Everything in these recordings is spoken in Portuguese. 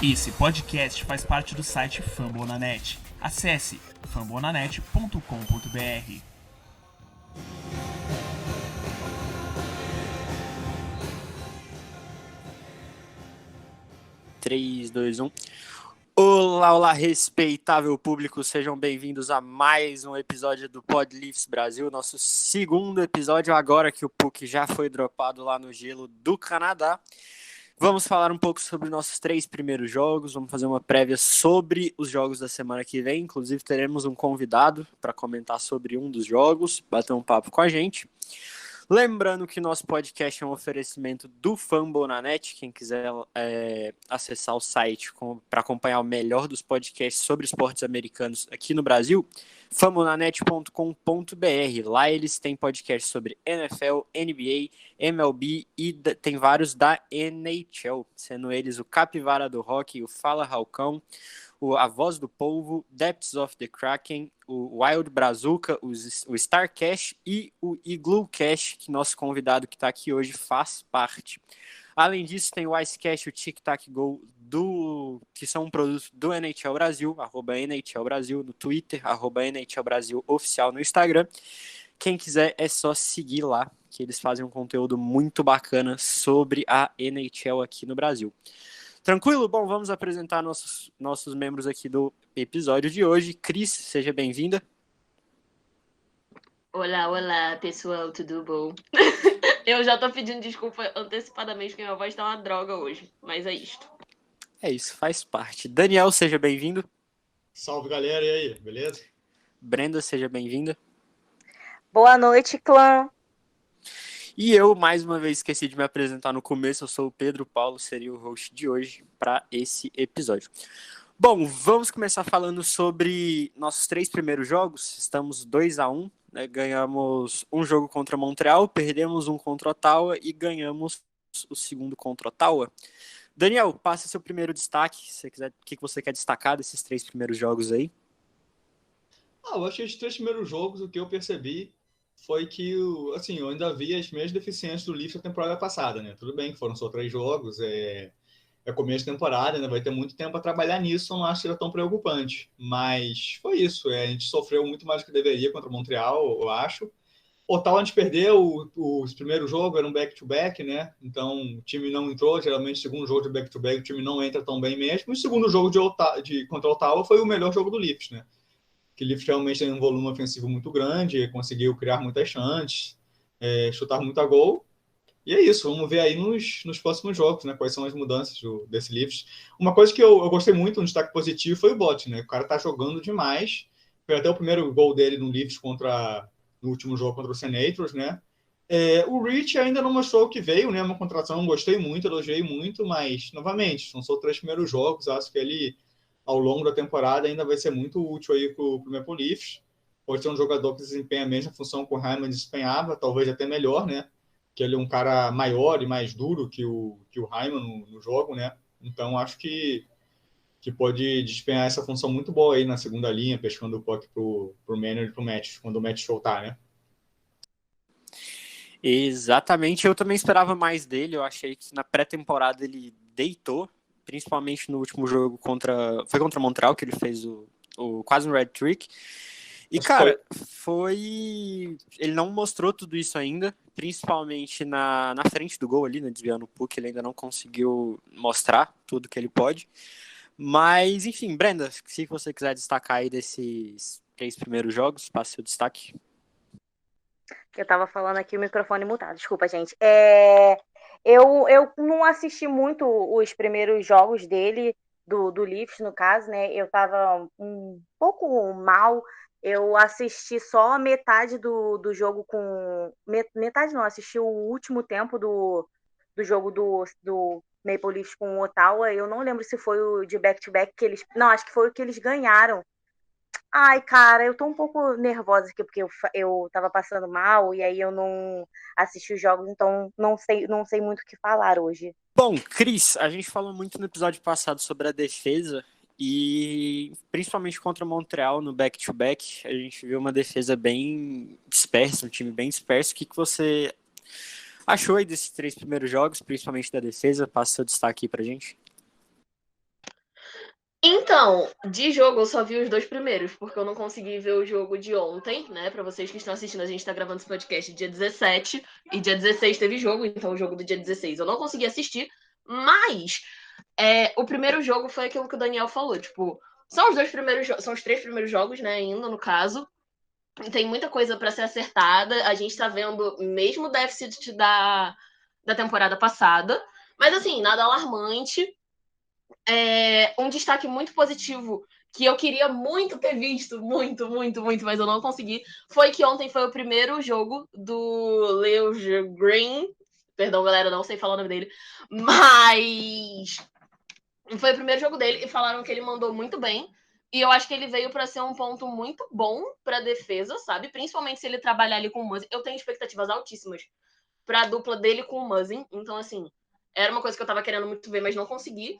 Esse podcast faz parte do site Fambonanet. Acesse fambonanet.com.br. 3, 2, 1. Olá, olá, respeitável público, sejam bem-vindos a mais um episódio do Pod Leafs Brasil, nosso segundo episódio, agora que o Puck já foi dropado lá no gelo do Canadá. Vamos falar um pouco sobre nossos 3 primeiros jogos, vamos fazer uma prévia sobre os jogos da semana que vem, inclusive teremos um convidado para comentar sobre um dos jogos, bater um papo com a gente. Lembrando que nosso podcast é um oferecimento do Fambonanet. Quem quiser acessar o site para acompanhar o melhor dos podcasts sobre esportes americanos aqui no Brasil, fambonanet.com.br. Lá eles têm podcasts sobre NFL, NBA, MLB e tem vários da NHL, sendo eles o Capivara do Rock, o Fala Ralcão, A Voz do Polvo, Depths of the Kraken, o Wild Brazuca, o Starcast e o Igloo Cash, que nosso convidado que está aqui hoje faz parte. Além disso, tem o Icecast e o Tic Tac Go, que são um produto do NHL Brasil, @NHL Brasil no Twitter, @NHL Brasil oficial no Instagram. Quem quiser é só seguir lá, que eles fazem um conteúdo muito bacana sobre a NHL aqui no Brasil. Tranquilo? Bom, vamos apresentar nossos membros aqui do episódio de hoje. Cris, seja bem-vinda. Olá, pessoal, tudo bom? Eu já tô pedindo desculpa antecipadamente, porque minha voz tá uma droga hoje, mas é isto. É isso, faz parte. Daniel, seja bem-vindo. Salve, galera, e aí, beleza? Brenda, seja bem-vinda. Boa noite, clã. E eu, mais uma vez, esqueci de me apresentar no começo, eu sou o Pedro Paulo, seria o host de hoje para esse episódio. Bom, vamos começar falando sobre nossos 3 primeiros jogos. Estamos 2-1, né? Ganhamos um jogo contra Montreal, perdemos um contra Ottawa e ganhamos o segundo contra Ottawa. Daniel, passa seu primeiro destaque, se você quiser, o que você quer destacar desses 3 primeiros jogos aí? Eu achei os 3 primeiros jogos, o que eu percebi foi que, assim, eu ainda vi as mesmas deficiências do Leafs na temporada passada, né? Tudo bem que foram só 3 jogos, é começo de temporada, né? Vai ter muito tempo para trabalhar nisso, eu não acho que era tão preocupante. Mas foi isso, a gente sofreu muito mais do que deveria contra o Montreal, eu acho. Ottawa a gente perdeu, os primeiros jogos eram back-to-back, né? Então o time não entrou, geralmente o segundo jogo de back-to-back o time não entra tão bem mesmo. E o segundo jogo contra o Ottawa foi o melhor jogo do Leafs, né? Que o Leafs realmente tem um volume ofensivo muito grande, conseguiu criar muitas chances, chutar muito a gol. E é isso, vamos ver aí nos próximos jogos, né? Quais são as mudanças desse Leafs. Uma coisa que eu gostei muito, um destaque positivo, foi o Bot, né? O cara tá jogando demais. Foi até o primeiro gol dele no Leafs no último jogo contra o Senators, né? O Rich ainda não mostrou o que veio, né? Uma contratação, gostei muito, elogiei muito, mas, novamente, são só 3 primeiros jogos, acho que ele, ao longo da temporada, ainda vai ser muito útil aí pro Maple Leafs. Pode ser um jogador que desempenha a mesma função que o Hyman desempenhava, talvez até melhor, né? Que ele é um cara maior e mais duro que o Hyman no jogo, né? Então, acho que pode desempenhar essa função muito boa aí na segunda linha, pescando o puck pro Manor e pro Matthews, quando o Matthews soltar, né? Exatamente, eu também esperava mais dele, eu achei que na pré-temporada ele deitou, principalmente no último jogo foi contra Montreal, que ele fez quase um red trick. E, cara, ele não mostrou tudo isso ainda, principalmente na frente do gol ali, né, desviando o puck, ele ainda não conseguiu mostrar tudo que ele pode. Mas, enfim, Brenda, se você quiser destacar aí desses 3 primeiros jogos, passe seu destaque. Eu tava falando aqui o microfone mutado, desculpa, gente. Eu não assisti muito os primeiros jogos dele, do Leafs, no caso, né? Eu tava um pouco mal. Eu assisti só metade do jogo com. Metade não, assisti o último tempo do jogo do Maple Leafs com o Ottawa. Eu não lembro se foi o de back-to-back que eles. Não, acho que foi o que eles ganharam. Ai, cara, eu tô um pouco nervosa aqui porque eu tava passando mal e aí eu não assisti os jogos, então não sei muito o que falar hoje. Bom, Cris, a gente falou muito no episódio passado sobre a defesa E principalmente contra Montreal no back-to-back, a gente viu uma defesa bem dispersa, um time bem disperso. O que você achou aí desses 3 primeiros jogos, principalmente da defesa? Passa seu destaque aí pra gente. Então, de jogo eu só vi os 2 primeiros, porque eu não consegui ver o jogo de ontem, né? Pra vocês que estão assistindo, a gente tá gravando esse podcast dia 17, e dia 16 teve jogo, então o jogo do dia 16 eu não consegui assistir, mas o primeiro jogo foi aquilo que o Daniel falou, tipo, são os 3 primeiros jogos, né, ainda no caso, e tem muita coisa pra ser acertada, a gente tá vendo mesmo o déficit da temporada passada, mas assim, nada alarmante. Um destaque muito positivo que eu queria muito ter visto, muito, mas eu não consegui, foi que ontem foi o primeiro jogo do Leo Green. Perdão, galera, não sei falar o nome dele, mas foi o primeiro jogo dele e falaram que ele mandou muito bem. E eu acho que ele veio para ser um ponto muito bom para a defesa, sabe? Principalmente se ele trabalhar ali com o Muzzin. Eu tenho expectativas altíssimas para a dupla dele com o Muzzin. Então, assim, era uma coisa que eu tava querendo muito ver, mas não consegui.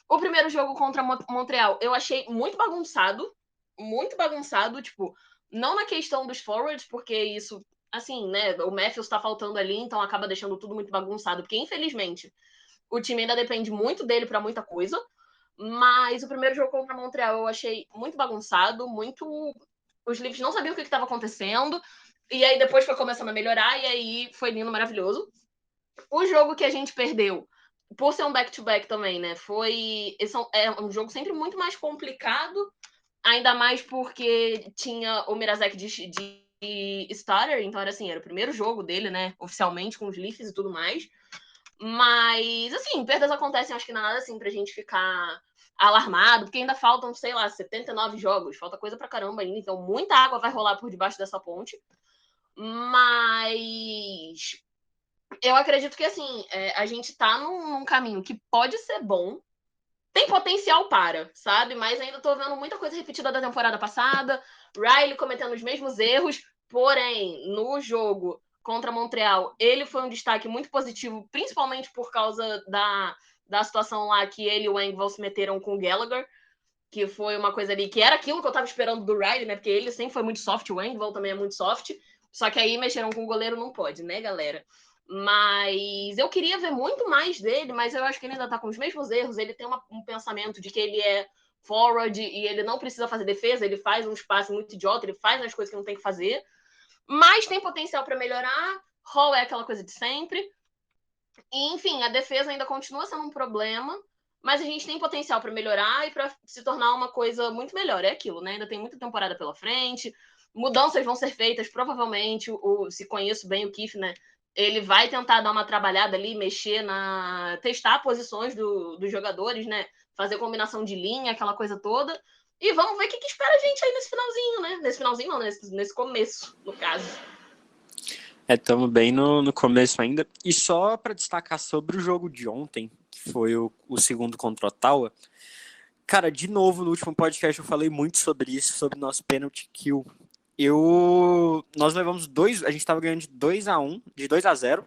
O primeiro jogo contra Montreal, eu achei muito bagunçado, tipo, não na questão dos forwards, porque isso, assim, né, o Matthews tá faltando ali, então acaba deixando tudo muito bagunçado, porque infelizmente o time ainda depende muito dele para muita coisa, mas o primeiro jogo contra Montreal eu achei muito bagunçado, os Leafs não sabiam o que estava acontecendo, e aí depois foi começando a melhorar, e aí foi lindo, maravilhoso. O jogo que a gente perdeu, por ser um back-to-back também, né? É um jogo sempre muito mais complicado, ainda mais porque tinha o Mrazek de starter, então era o primeiro jogo dele, né? Oficialmente, com os Leafs e tudo mais. Mas, assim, perdas acontecem, acho que nada assim pra gente ficar alarmado, porque ainda faltam, sei lá, 79 jogos, falta coisa pra caramba ainda, então muita água vai rolar por debaixo dessa ponte. Mas eu acredito que, assim, a gente tá num caminho que pode ser bom, tem potencial para, sabe? Mas ainda tô vendo muita coisa repetida da temporada passada, Riley cometendo os mesmos erros, porém, no jogo contra Montreal, ele foi um destaque muito positivo, principalmente por causa da situação lá que ele e o Engvall se meteram com o Gallagher, que foi uma coisa ali, que era aquilo que eu tava esperando do Riley, né? Porque ele sempre foi muito soft, o Engvall também é muito soft, só que aí mexeram com o goleiro, não pode, né, galera? Mas eu queria ver muito mais dele, mas eu acho que ele ainda tá com os mesmos erros. Ele tem um pensamento de que ele é forward e ele não precisa fazer defesa, ele faz um espaço muito idiota, ele faz as coisas que não tem que fazer. Mas tem potencial para melhorar. Hall é aquela coisa de sempre. E, enfim, a defesa ainda continua sendo um problema, mas a gente tem potencial para melhorar e para se tornar uma coisa muito melhor. É aquilo, né? Ainda tem muita temporada pela frente. Mudanças vão ser feitas, provavelmente. Se conheço bem o Keefe, né? Ele vai tentar dar uma trabalhada ali, testar posições dos jogadores, né? Fazer combinação de linha, aquela coisa toda. E vamos ver o que espera a gente aí nesse finalzinho, né? Nesse finalzinho não, nesse começo, no caso. Estamos bem no começo ainda. E só para destacar sobre o jogo de ontem, que foi o segundo contra o Ottawa. Cara, de novo, no último podcast eu falei muito sobre isso, sobre o nosso penalty kill. Nós levamos a gente estava ganhando de 2-1, de 2-0,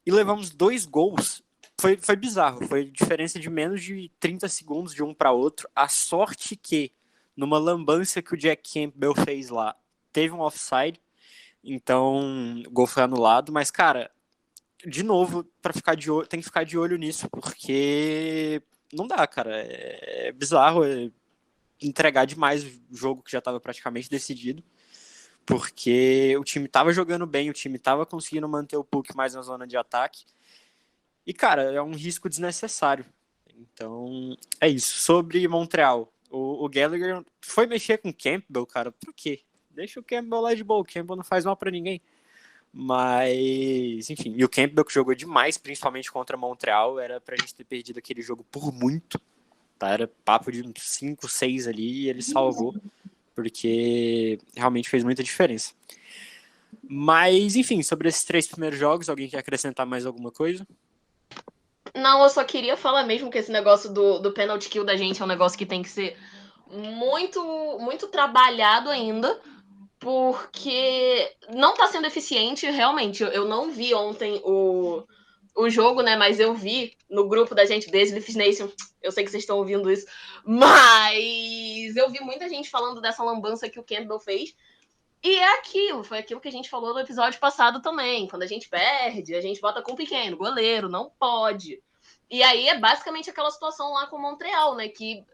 e levamos 2 gols. Foi bizarro, foi diferença de menos de 30 segundos de um para outro. A sorte que, numa lambança que o Jack Campbell fez lá, teve um offside, então o gol foi anulado. Mas, cara, de novo, tem que ficar de olho nisso, porque não dá, cara. É bizarro entregar demais o jogo que já estava praticamente decidido, porque o time estava jogando bem, o time estava conseguindo manter o puck mais na zona de ataque. E, cara, é um risco desnecessário. Então, é isso. Sobre Montreal, o Gallagher foi mexer com o Campbell, cara, por quê? Deixa o Campbell lá de boa, o Campbell não faz mal pra ninguém. Mas, enfim, e o Campbell que jogou demais, principalmente contra Montreal, era pra gente ter perdido aquele jogo por muito, tá? Era papo de 5, 6 ali, e ele salvou, porque realmente fez muita diferença. Mas, enfim, sobre esses 3 primeiros jogos, alguém quer acrescentar mais alguma coisa? Não, eu só queria falar mesmo que esse negócio do penalty kill da gente é um negócio que tem que ser muito, muito trabalhado ainda, porque não tá sendo eficiente, realmente. Eu não vi ontem o jogo, né? Mas eu vi no grupo da gente, desde Leafs Nation, eu sei que vocês estão ouvindo isso, mas eu vi muita gente falando dessa lambança que o Campbell fez. E é aquilo, foi aquilo que a gente falou no episódio passado também. Quando a gente perde, a gente bota com o pequeno, goleiro, não pode. E aí é basicamente aquela situação lá com o Montreal, né? Que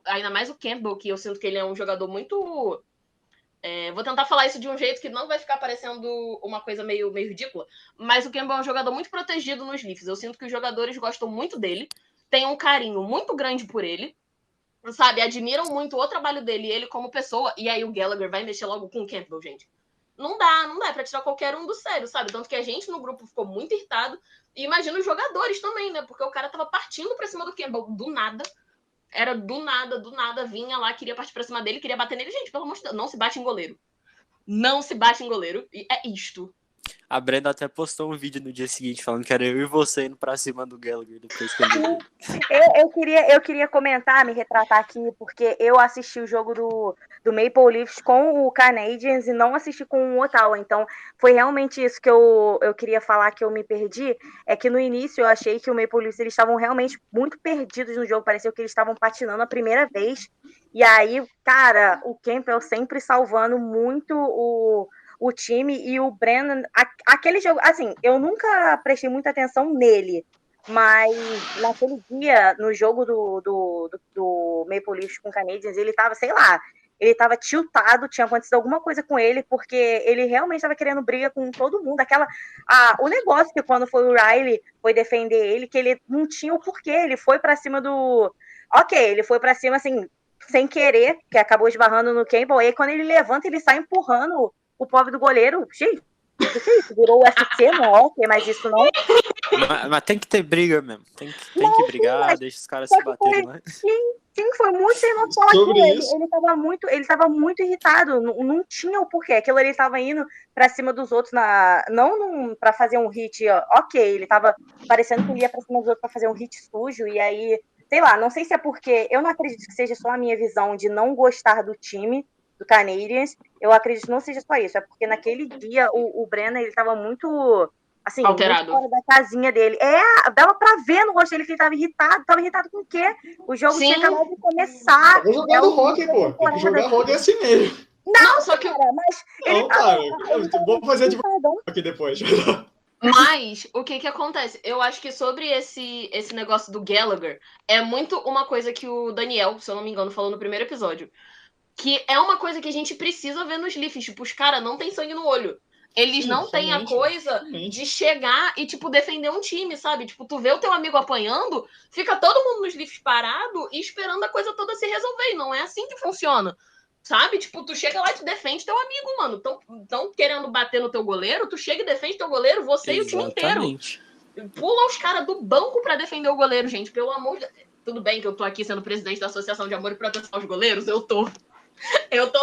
ainda mais o Campbell, que eu sinto que ele é um jogador muito... vou tentar falar isso de um jeito que não vai ficar parecendo uma coisa meio ridícula, mas o Campbell é um jogador muito protegido nos Leafs. Eu sinto que os jogadores gostam muito dele, têm um carinho muito grande por ele, sabe? Admiram muito o trabalho dele e ele como pessoa. E aí o Gallagher vai mexer logo com o Campbell, gente. Não dá pra tirar qualquer um do sério, sabe? Tanto que a gente no grupo ficou muito irritado. E imagina os jogadores também, né? Porque o cara tava partindo pra cima do Campbell do nada. Era do nada, vinha lá, queria partir pra cima dele, queria bater nele. Gente, pelo amor de Deus, não se bate em goleiro. Não se bate em goleiro. E é isto. A Brenda até postou um vídeo no dia seguinte falando que era eu e você indo pra cima do Gallagher depois que ele... Eu queria comentar, me retratar aqui, porque eu assisti o jogo do Maple Leafs com o Canadiens e não assisti com o Ottawa. Então, foi realmente isso que eu queria falar, que eu me perdi. É que no início eu achei que o Maple Leafs eles estavam realmente muito perdidos no jogo. Pareceu que eles estavam patinando a primeira vez. E aí, cara, o Campbell sempre salvando muito o time e o Brennan, aquele jogo, assim, eu nunca prestei muita atenção nele, mas naquele dia, no jogo do Maple Leafs com o Canadiens, ele tava, sei lá, ele tava tiltado, tinha acontecido alguma coisa com ele, porque ele realmente estava querendo briga com todo mundo, o negócio que quando foi o Riley, foi defender ele, que ele não tinha o porquê, ele foi pra cima ele foi pra cima, assim, sem querer, que acabou esbarrando no Campbell, aí quando ele levanta, ele sai empurrando o pobre do goleiro. Gente, o que é isso? Virou UFC, não é? Mas isso não. Mas tem que ter briga mesmo. Tem que brigar, deixa os caras se baterem lá. Sim, foi muito sem noção aquilo. Ele tava muito irritado. Não tinha o porquê. Aquilo ele tava indo pra cima dos outros, não pra fazer um hit, ok. Ele tava parecendo que ele ia pra cima dos outros pra fazer um hit sujo. E aí, sei lá, não sei se é porque eu não acredito que seja só a minha visão de não gostar do time do Canadiens, eu acredito que não seja só isso, é porque naquele dia o Brennan, ele tava muito, assim, alterado, muito fora da casinha dele. Dava pra ver no rosto dele que ele tava irritado com o quê? O jogo tinha acabado de começar. Vamos jogar no hockey, pô. Tem que jogar hockey assim mesmo. Não, só que... Cara, mas não, cara, vamos fazer de aqui depois. Mas, o que acontece? Eu acho que sobre esse negócio do Gallagher, é muito uma coisa que o Daniel, se eu não me engano, falou no primeiro episódio, que é uma coisa que a gente precisa ver nos Leafs. Tipo, os caras não têm sangue no olho. Eles não têm a coisa de chegar e, tipo, defender um time, sabe? Tipo, tu vê o teu amigo apanhando, fica todo mundo nos Leafs parado e esperando a coisa toda se resolver. E não é assim que funciona, sabe? Tipo, tu chega lá e tu defende teu amigo, mano. Tão querendo bater no teu goleiro, tu chega e defende teu goleiro, você Exatamente. E o time inteiro. Pula os caras do banco pra defender o goleiro, gente. Pelo amor de Deus. Tudo bem que eu tô aqui sendo presidente da Associação de Amor e Proteção aos Goleiros, eu tô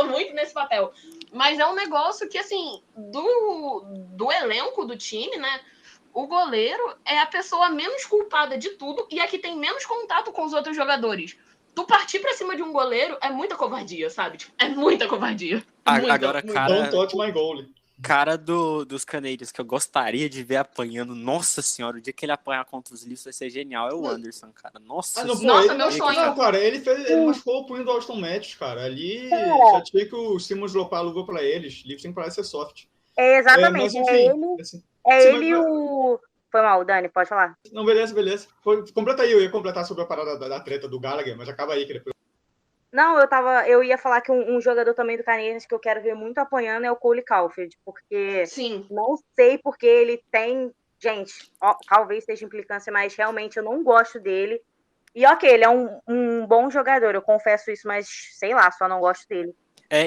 muito nesse papel. Mas é um negócio que, assim, do elenco do time, né? O goleiro é a pessoa menos culpada de tudo e a que tem menos contato com os outros jogadores. Tu partir pra cima de um goleiro é muita covardia, sabe? Tipo, é muita covardia. Agora, cara... Don't touch my goalie. Cara dos Canadiens que eu gostaria de ver apanhando, nossa senhora, o dia que ele apanhar contra os Leafs vai ser genial, é o Anderson, cara. Nossa senhora. Meu sonho. Não, cara, ele machucou o punho do Auston Matthews, cara. Ali já tinha que o Simmons dropar a luva pra eles. Leafs tem que parar de ser soft. Exatamente. Mas, enfim, assim, ele e o... Foi mal, Dani, pode falar. Não, beleza. Completa aí, eu ia completar sobre a parada da treta do Gallagher, mas acaba aí que depois... Não, eu ia falar que um jogador também do Canadiens que eu quero ver muito apanhando é o Cole Caulfield, porque não sei porque ele tem, gente, talvez seja implicância, mas realmente eu não gosto dele. E ok, ele é um bom jogador, eu confesso isso, mas sei lá, só não gosto dele.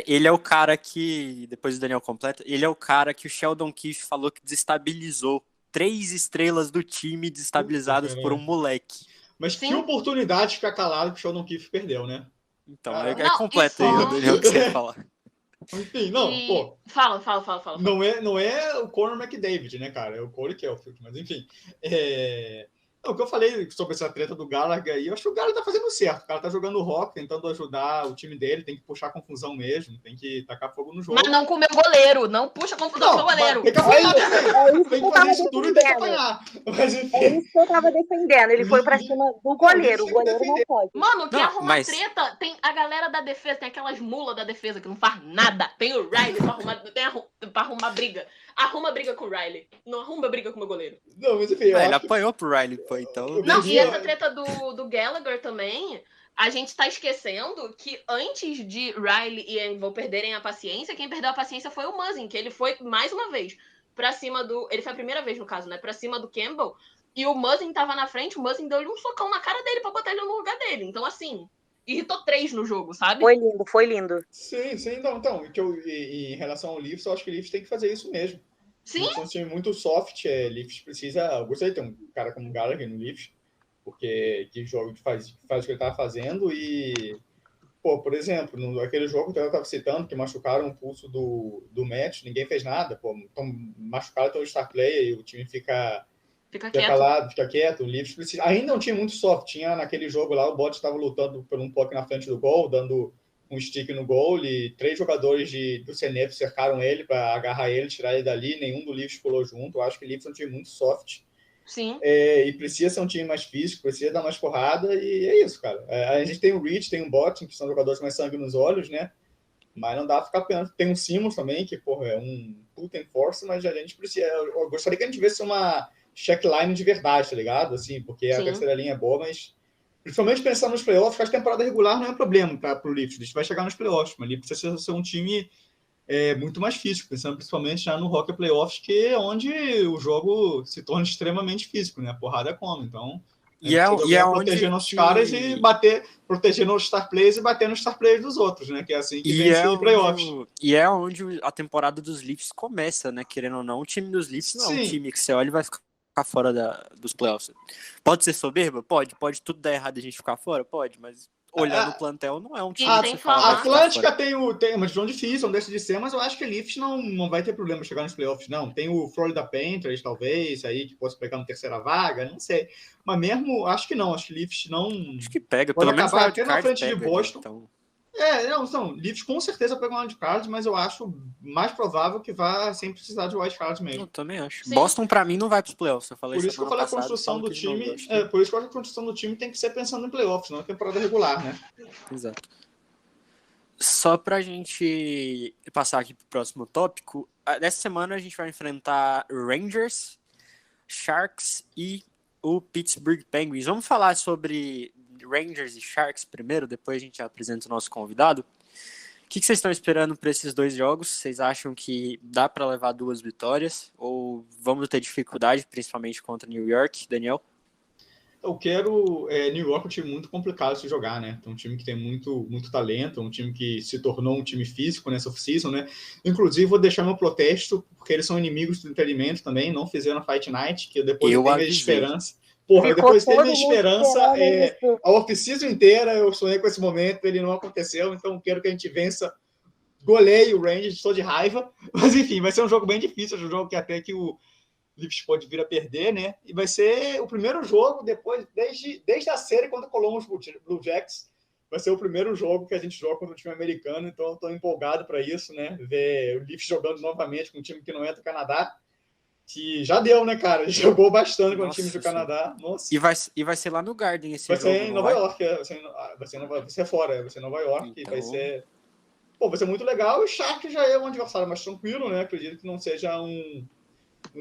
Ele é o cara que, depois o Daniel completa, ele é o cara que o Sheldon Keefe falou que desestabilizou 3 estrelas do time desestabilizadas por um moleque. Mas que oportunidade de ficar calado que o Sheldon Keefe perdeu, né? Então, é completo aí, Daniel, o que você fala. Enfim, pô. Fala. Não é o Conor McDavid, né, cara? É o Cole Caulfield, mas enfim. O que eu falei sobre essa treta do Gallagher aí, eu acho que o Gallagher tá fazendo certo. O cara tá jogando rock, tentando ajudar o time dele, tem que puxar confusão mesmo, tem que tacar fogo no jogo. Mas não com o meu goleiro, não puxa confusão com o seu goleiro. Tem que apanhar também. Tem que fazer isso tudo e tem que apanhar. Mas, enfim. É isso que eu tava defendendo. Ele foi pra cima do goleiro. O goleiro não pode. Mano, quem Não, arruma mas- treta, tem a galera da defesa, tem aquelas mulas da defesa que não faz nada. Tem o Riley pra arrumar briga. Arruma briga com o Riley. Não arruma briga com o meu goleiro. Não, mas enfim, eu Ele acho que- apanhou pro Riley, pô, então... Não, e essa treta do Gallagher também, a gente tá esquecendo que antes de Riley e Engvall perderem a paciência, quem perdeu a paciência foi o Muzzin, que ele foi mais uma vez pra cima do... Ele foi a primeira vez, no caso, né? Pra cima do Campbell. E o Muzzin tava na frente, o Muzzin deu-lhe um socão na cara dele pra botar ele no lugar dele. Então, assim, irritou 3 no jogo, sabe? Foi lindo, foi lindo. Sim, não, então, em relação ao Leafs, eu acho que o Leafs tem que fazer isso mesmo. Sim, É um time muito soft, Leafs precisa... Eu gostaria de ter um cara como o Gallagher no Leafs, porque que jogo faz o que ele tava fazendo e... Pô, por exemplo, aquele jogo que eu estava citando, que machucaram o pulso do match, ninguém fez nada, pô, então machucaram todo o star player e o time fica quieto. calado, fica quieto. O Leafs precisa... Ainda é um time muito soft. Tinha naquele jogo lá, o Bot estava lutando por um toque na frente do gol, dando um stick no gol, e 3 jogadores do CNF cercaram ele para agarrar ele, tirar ele dali, nenhum do Leafs pulou junto. Eu acho que o Leafs é um time muito soft. Sim. E precisa ser um time mais físico, precisa dar mais porrada, e é isso, cara. A gente tem o Reach, tem o Botting, que são jogadores com mais sangue nos olhos, né? Mas não dá pra ficar apenas. Tem o Simmons também, que, porra, é um puta enforce, mas a gente precisa... Eu gostaria que a gente visse uma checkline de verdade, tá ligado? Assim, porque Sim. a terceira linha é boa, mas... Principalmente pensando nos playoffs, que a temporada regular não é um problema pro Leafs. A gente vai chegar nos playoffs, mas ali precisa ser um time muito mais físico, pensando principalmente já no Hockey Playoffs, que é onde o jogo se torna extremamente físico, né? A porrada é como, então... E é proteger onde nossos que- caras e proteger nos star players e bater nos star players dos outros, né? Que é assim que E vence em playoffs. onde a temporada dos Leafs começa, né? Querendo ou não, o time dos Leafs não é um Sim. time que você olha e vai ficar fora dos playoffs. Pode ser soberba? Pode tudo dar errado e a gente ficar fora? Pode, mas olhando o plantel, não é um time Ah, que tem você que fala. falar. A vai ficar Atlântica fora. tem uma divisão difícil, não deixa de ser, mas eu acho que o Leafs não vai ter problema chegar nos playoffs, não. Tem o Florida Panthers, talvez, aí que possa pegar uma terceira vaga, não sei. Mas mesmo, acho que não. Acho que o Leafs não... Acho que pega, Pode pelo menos acabar o até na wildcard frente de pega, Boston. né? Então, Não, Leafs com certeza pegam um wildcard, mas eu acho mais provável que vá sem precisar de wildcard mesmo. eu também acho. Sim. Boston, pra mim, não vai pros playoffs. Eu falei Por isso que eu falei a semana passada, construção falo do que de novo, time. eu acho que- Por isso que eu acho que a construção do time tem que ser pensando em playoffs, não na temporada regular, né? Exato. Só pra gente passar aqui pro próximo tópico, nessa semana a gente vai enfrentar Rangers, Sharks e o Pittsburgh Penguins. Vamos falar sobre Rangers e Sharks primeiro, depois a gente apresenta o nosso convidado. O que vocês estão esperando para esses 2 jogos? Vocês acham que dá para levar 2 vitórias? Ou vamos ter dificuldade, principalmente contra New York, Daniel? Eu quero... New York é um time muito complicado de se jogar, né? É um time que tem muito, muito talento, um time que se tornou um time físico nessa off-season, né? Inclusive, vou deixar meu protesto, porque eles são inimigos do entretenimento também, não fizeram a Fight Night, que eu depois Eu teve a avisei. esperança. Porra, eu Ficou depois teve todo a mundo esperança... esperando isso. A off-season inteira eu sonhei com esse momento, ele não aconteceu, então quero que a gente vença. Goleie o Rangers, estou de raiva, mas enfim, vai ser um jogo bem difícil, um jogo que até que o Leafs pode vir a perder, né? E vai ser o primeiro jogo depois, desde a série contra o Columbus Blue Jackets, vai ser o primeiro jogo que a gente joga contra o time americano, então eu estou empolgado para isso, né? Ver o Leafs jogando novamente com um time que não é do Canadá, que já deu, né, cara? Jogou bastante com o time do Canadá. Nossa. E vai ser lá no Garden esse Vai jogo, ser em não Nova vai? York, vai ser fora, vai ser em Nova York, Então- vai ser... Pô, vai ser muito legal, e o Sharks já é um adversário mais tranquilo, né? Acredito que não seja um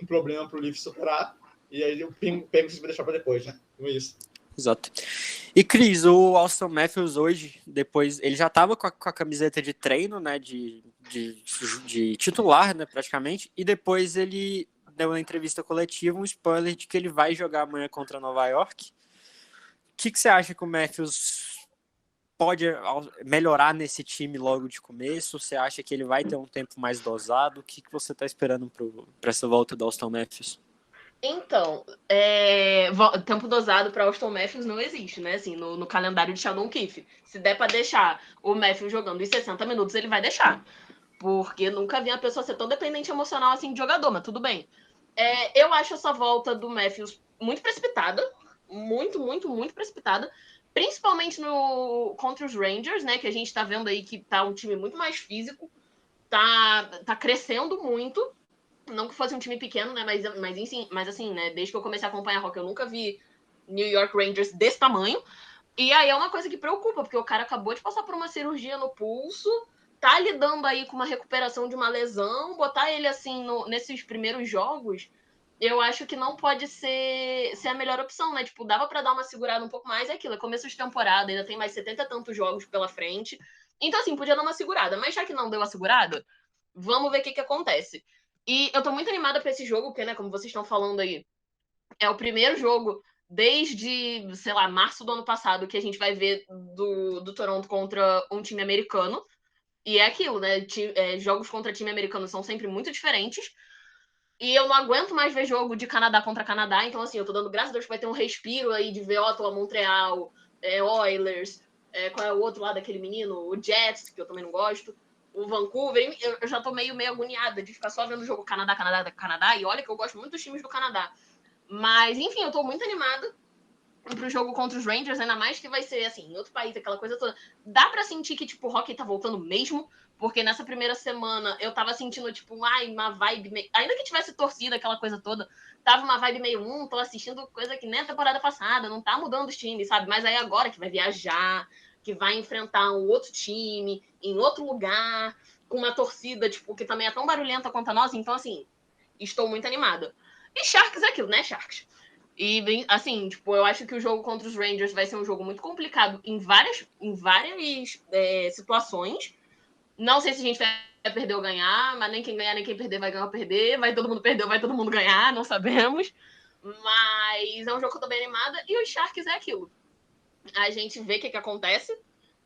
problema pro Leafs superar, e aí o Penguins vai deixar para depois, né? Então é isso. Exato. E Cris, o Auston Matthews hoje, depois, ele já estava com a camiseta de treino, né, de titular, né, praticamente, e depois ele deu uma entrevista coletiva, um spoiler de que ele vai jogar amanhã contra Nova York. O que você acha que o Matthews pode melhorar nesse time logo de começo? Você acha que ele vai ter um tempo mais dosado? O que você está esperando para essa volta do Auston Matthews? Então, tempo dosado para Auston Matthews não existe, né? Assim, no calendário de Sheldon Keefe. Se der para deixar o Matthews jogando em 60 minutos, ele vai deixar. Porque nunca vi a pessoa ser tão dependente emocional assim de jogador, mas tudo bem. Eu acho essa volta do Matthews muito precipitada. muito, muito, muito precipitada, principalmente contra os Rangers, né, que a gente tá vendo aí que tá um time muito mais físico, tá crescendo muito, não que fosse um time pequeno, né, mas assim, né, desde que eu comecei a acompanhar hockey, eu nunca vi New York Rangers desse tamanho, e aí é uma coisa que preocupa, porque o cara acabou de passar por uma cirurgia no pulso, tá lidando aí com uma recuperação de uma lesão, botar ele assim nesses primeiros jogos, eu acho que não pode ser a melhor opção, né? Tipo, dava para dar uma segurada um pouco mais, é aquilo, é começo de temporada, ainda tem mais 70 e tantos jogos pela frente. Então, assim, podia dar uma segurada, mas já que não deu a segurada, vamos ver o que acontece. E eu tô muito animada pra esse jogo, porque, né, como vocês estão falando aí, é o primeiro jogo desde, sei lá, março do ano passado que a gente vai ver do Toronto contra um time americano. E é aquilo, né? Jogos contra time americano são sempre muito diferentes. E eu não aguento mais ver jogo de Canadá contra Canadá. Então, assim, eu tô dando graças a Deus que vai ter um respiro aí de ver Ottawa, Montreal, Oilers, qual é o outro lado daquele menino? O Jets, que eu também não gosto. O Vancouver. Eu já tô meio agoniada de ficar só vendo o jogo Canadá, Canadá, Canadá. E olha que eu gosto muito dos times do Canadá. Mas, enfim, eu tô muito animada pro jogo contra os Rangers, ainda mais que vai ser, assim, em outro país, aquela coisa toda. Dá pra sentir que, tipo, o hockey tá voltando mesmo, porque nessa primeira semana eu tava sentindo, tipo, uma vibe meio... Ainda que tivesse torcida, aquela coisa toda, tava uma vibe meio, tô assistindo coisa que nem a temporada passada, não tá mudando os times, sabe? Mas aí agora que vai viajar, que vai enfrentar um outro time, em outro lugar, com uma torcida, tipo, que também é tão barulhenta quanto a nossa, então, assim, estou muito animada. E Sharks é aquilo, né, Sharks? E, assim, tipo, eu acho que o jogo contra os Rangers vai ser um jogo muito complicado em várias situações. Não sei se a gente vai perder ou ganhar, mas nem quem ganhar, nem quem perder vai ganhar ou perder. Vai todo mundo perder ou vai todo mundo ganhar, não sabemos. Mas é um jogo que eu tô bem animada. E os Sharks é aquilo. A gente vê o que acontece,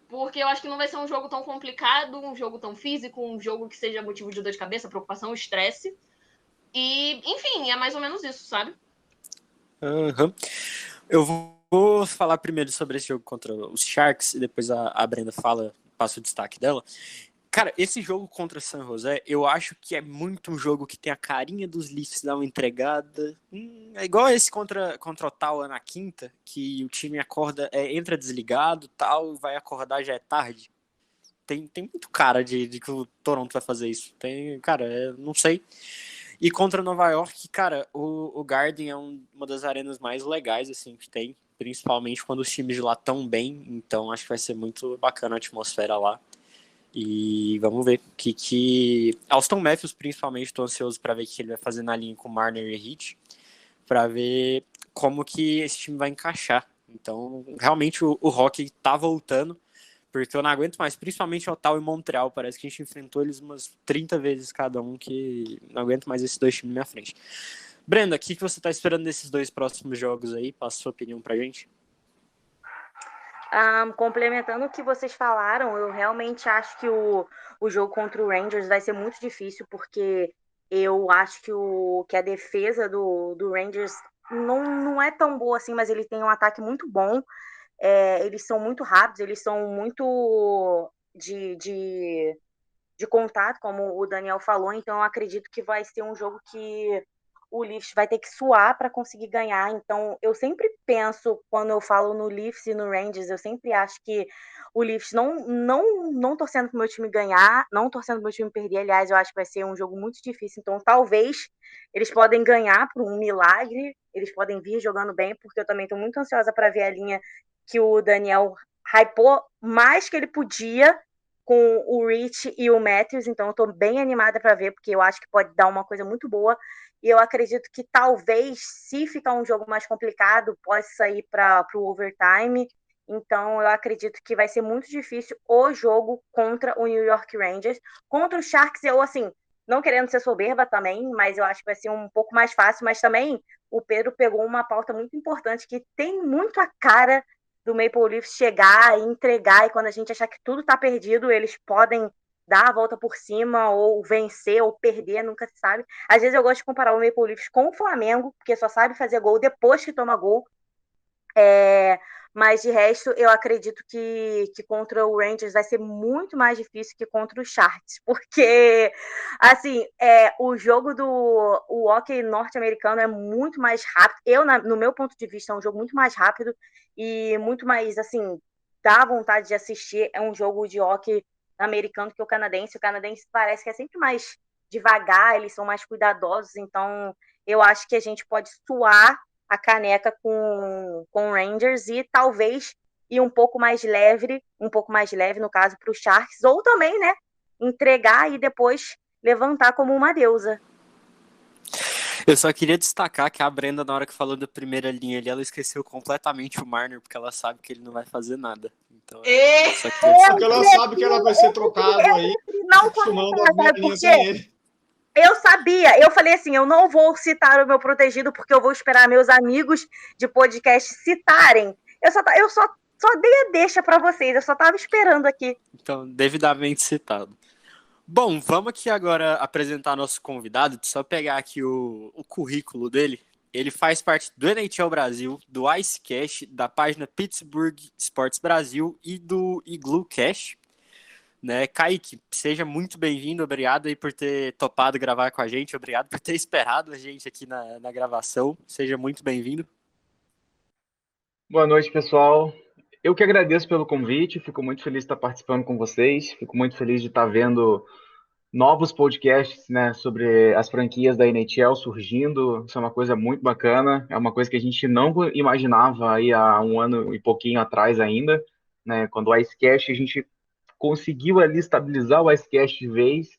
porque eu acho que não vai ser um jogo tão complicado, um jogo tão físico, um jogo que seja motivo de dor de cabeça, preocupação, estresse. E, enfim, é mais ou menos isso, sabe? Uhum. Eu vou falar primeiro sobre esse jogo contra os Sharks e depois a Brenda passa o destaque dela. Cara, esse jogo contra San José, eu acho que é muito um jogo que tem a carinha dos Leafs dar uma entregada. É igual esse contra Ottawa na quinta, que o time acorda, entra desligado, tal, vai acordar já é tarde. Tem muito cara de que o Toronto vai fazer isso. Cara, não sei. E contra Nova York, cara, o Garden é uma das arenas mais legais assim que tem, principalmente quando os times de lá estão bem. Então acho que vai ser muito bacana a atmosfera lá. E vamos ver que Auston Matthews, principalmente, estou ansioso para ver o que ele vai fazer na linha com Marner e Heat, para ver como que esse time vai encaixar. Então, realmente o hockey tá voltando, porque eu não aguento mais, principalmente Ottawa e Montreal. Parece que a gente enfrentou eles umas 30 vezes cada um, que não aguento mais esses dois times na minha frente. Brenda, o que você está esperando desses dois próximos jogos aí? Passa sua opinião pra gente. Complementando o que vocês falaram, eu realmente acho que o jogo contra o Rangers vai ser muito difícil, porque eu acho que a defesa do Rangers não é tão boa assim, mas ele tem um ataque muito bom. Eles são muito rápidos, eles são muito de contato, como o Daniel falou, então eu acredito que vai ser um jogo que o Leafs vai ter que suar para conseguir ganhar. Então, eu sempre penso, quando eu falo no Leafs e no Rangers, eu sempre acho que o Leafs não torcendo para o meu time ganhar, não torcendo para o meu time perder. Aliás, eu acho que vai ser um jogo muito difícil. Então, talvez eles podem ganhar por um milagre, eles podem vir jogando bem, porque eu também estou muito ansiosa para ver a linha que o Daniel hypou mais que ele podia com o Rich e o Matthews, então eu tô bem animada para ver, porque eu acho que pode dar uma coisa muito boa, e eu acredito que talvez, se ficar um jogo mais complicado, possa ir para o overtime, então eu acredito que vai ser muito difícil o jogo contra o New York Rangers. Contra o Sharks, eu, assim, não querendo ser soberba também, mas eu acho que vai ser um pouco mais fácil, mas também o Pedro pegou uma pauta muito importante, que tem muito a cara do Maple Leafs chegar e entregar, e quando a gente achar que tudo está perdido, eles podem dar a volta por cima, ou vencer, ou perder, nunca se sabe. Às vezes eu gosto de comparar o Maple Leafs com o Flamengo, porque só sabe fazer gol depois que toma gol. Mas de resto, eu acredito que contra o Rangers vai ser muito mais difícil que contra o Sharks, porque assim, o jogo o hockey norte-americano é muito mais rápido. No meu ponto de vista, é um jogo muito mais rápido e muito mais, assim, dá vontade de assistir. É um jogo de hockey americano que o canadense. O canadense parece que é sempre mais devagar, eles são mais cuidadosos, então eu acho que a gente pode suar a caneca com o Rangers e talvez ir um pouco mais leve no caso para o Sharks, ou também, né, entregar e depois levantar como uma deusa. Eu só queria destacar que a Brenda, na hora que falou da primeira linha ali, ela esqueceu completamente o Marner, porque ela sabe que ele não vai fazer nada. Então, só queria porque ela sabe que ela vai ser trocado aí, não acostumando a minha linha sem ele. Eu sabia, eu falei assim, eu não vou citar o meu protegido porque eu vou esperar meus amigos de podcast citarem. Eu só dei a deixa para vocês, eu só tava esperando aqui. Então, devidamente citado. Bom, vamos aqui agora apresentar nosso convidado, só pegar aqui o currículo dele. Ele faz parte do NHL Brasil, do IceCast, da página Pittsburgh Sports Brasil e do Igloo Cash. Né? Kaique, seja muito bem-vindo, obrigado aí por ter topado gravar com a gente, obrigado por ter esperado a gente aqui na gravação, seja muito bem-vindo. Boa noite, pessoal. Eu que agradeço pelo convite, fico muito feliz de estar participando com vocês, fico muito feliz de estar vendo novos podcasts, né, sobre as franquias da NHL surgindo. Isso é uma coisa muito bacana, é uma coisa que a gente não imaginava aí há um ano e pouquinho atrás ainda, né, quando o IceCast a gente conseguiu ali estabilizar o IceCast de vez.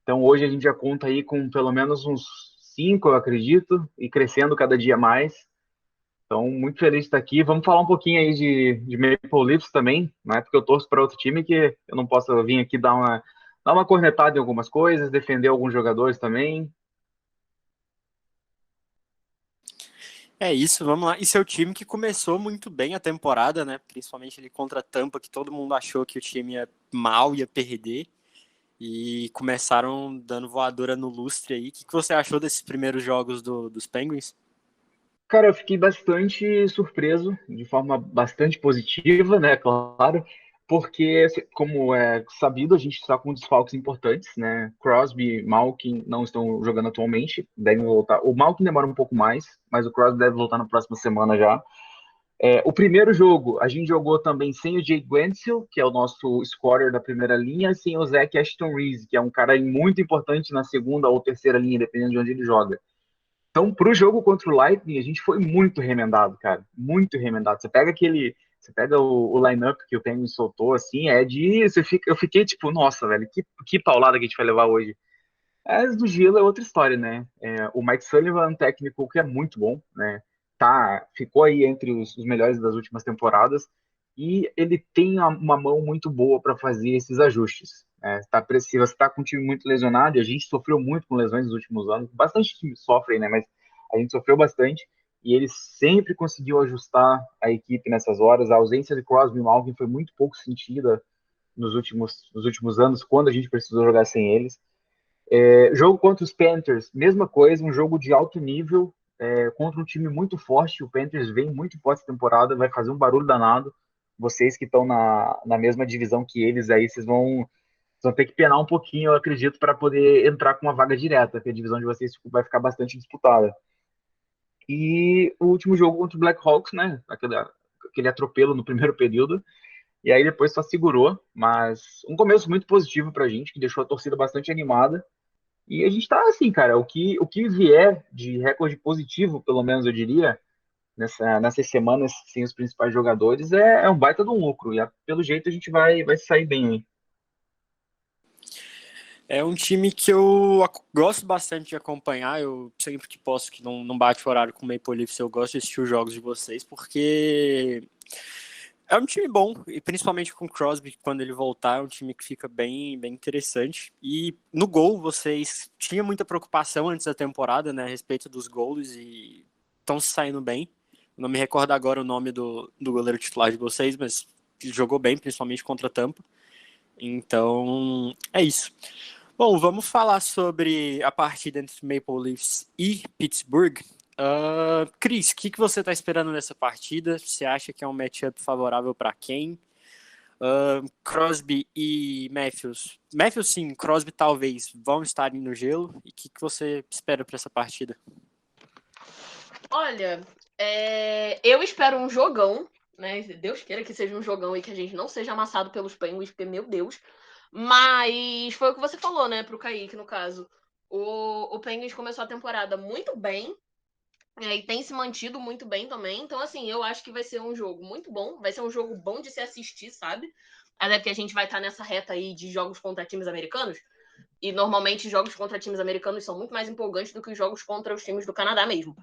Então hoje a gente já conta aí com pelo menos uns 5, eu acredito, e crescendo cada dia mais. Então, muito feliz de estar aqui. Vamos falar um pouquinho aí de Maple Leafs também, né? Porque eu torço para outro time que eu não posso vir aqui dar uma cornetada em algumas coisas, defender alguns jogadores também. É isso, vamos lá. E seu time que começou muito bem a temporada, né? Principalmente ali contra a Tampa, que todo mundo achou que o time ia mal, ia perder. E começaram dando voadora no lustre aí. O que você achou desses primeiros jogos dos Penguins? Cara, eu fiquei bastante surpreso, de forma bastante positiva, né, claro, porque, como é sabido, a gente está com desfalques importantes, né, Crosby e Malkin não estão jogando atualmente, devem voltar, o Malkin demora um pouco mais, mas o Crosby deve voltar na próxima semana já. O primeiro jogo, a gente jogou também sem o Jake Guentzel, que é o nosso scorer da primeira linha, e sem o Zach Aston-Reese, que é um cara muito importante na segunda ou terceira linha, dependendo de onde ele joga. Então, pro jogo contra o Lightning, a gente foi muito remendado, cara. Muito remendado. Você pega o line-up que o Penguin soltou, assim, eu fiquei tipo, nossa, velho, que paulada que a gente vai levar hoje. As do Gila é outra história, né? O Mike Sullivan é um técnico que é muito bom, né? Ficou aí entre os melhores das últimas temporadas e ele tem uma mão muito boa para fazer esses ajustes. Se você está com um time muito lesionado, e a gente sofreu muito com lesões nos últimos anos, bastante times sofrem, né? Mas a gente sofreu bastante e ele sempre conseguiu ajustar a equipe nessas horas. A ausência de Crosby e Malkin foi muito pouco sentida nos últimos anos, quando a gente precisou jogar sem eles. Jogo contra os Panthers, mesma coisa, um jogo de alto nível, contra um time muito forte. O Panthers vem muito forte essa temporada, vai fazer um barulho danado. Vocês que estão na mesma divisão que eles aí, vocês vão ter que penar um pouquinho, eu acredito, para poder entrar com uma vaga direta, porque a divisão de vocês vai ficar bastante disputada. E o último jogo contra o Blackhawks, né? Aquele atropelo no primeiro período. E aí depois só segurou, mas um começo muito positivo pra gente, que deixou a torcida bastante animada. E a gente tá assim, cara, o que vier de recorde positivo, pelo menos eu diria, nessas semanas sem os principais jogadores, é um baita de um lucro. E pelo jeito a gente vai sair bem aí. É um time que eu gosto bastante de acompanhar. Eu sempre que posso, que não bate o horário com o Maple Leafs, eu gosto de assistir os jogos de vocês, porque é um time bom, e principalmente com o Crosby, quando ele voltar, é um time que fica bem, bem interessante. E no gol, vocês tinham muita preocupação antes da temporada, né, a respeito dos gols, e estão se saindo bem. Eu não me recordo agora o nome do goleiro titular de vocês, mas jogou bem, principalmente contra a Tampa. Então, é isso. Bom, vamos falar sobre a partida entre Maple Leafs e Pittsburgh. Cris, o que você está esperando nessa partida? Você acha que é um matchup favorável para quem? Crosby e Matthews. Matthews sim, Crosby talvez vão estar no gelo. E o que você espera para essa partida? Olha, eu espero um jogão, né? Deus queira que seja um jogão e que a gente não seja amassado pelos Penguins, porque, meu Deus. Mas foi o que você falou, né, pro Kaique, no caso. O Penguins começou a temporada muito bem, e tem se mantido muito bem também. Então, assim, eu acho que vai ser um jogo muito bom. Vai ser um jogo bom de se assistir, sabe? Até porque a gente vai estar nessa reta aí de jogos contra times americanos. E normalmente jogos contra times americanos são muito mais empolgantes do que os jogos contra os times do Canadá mesmo.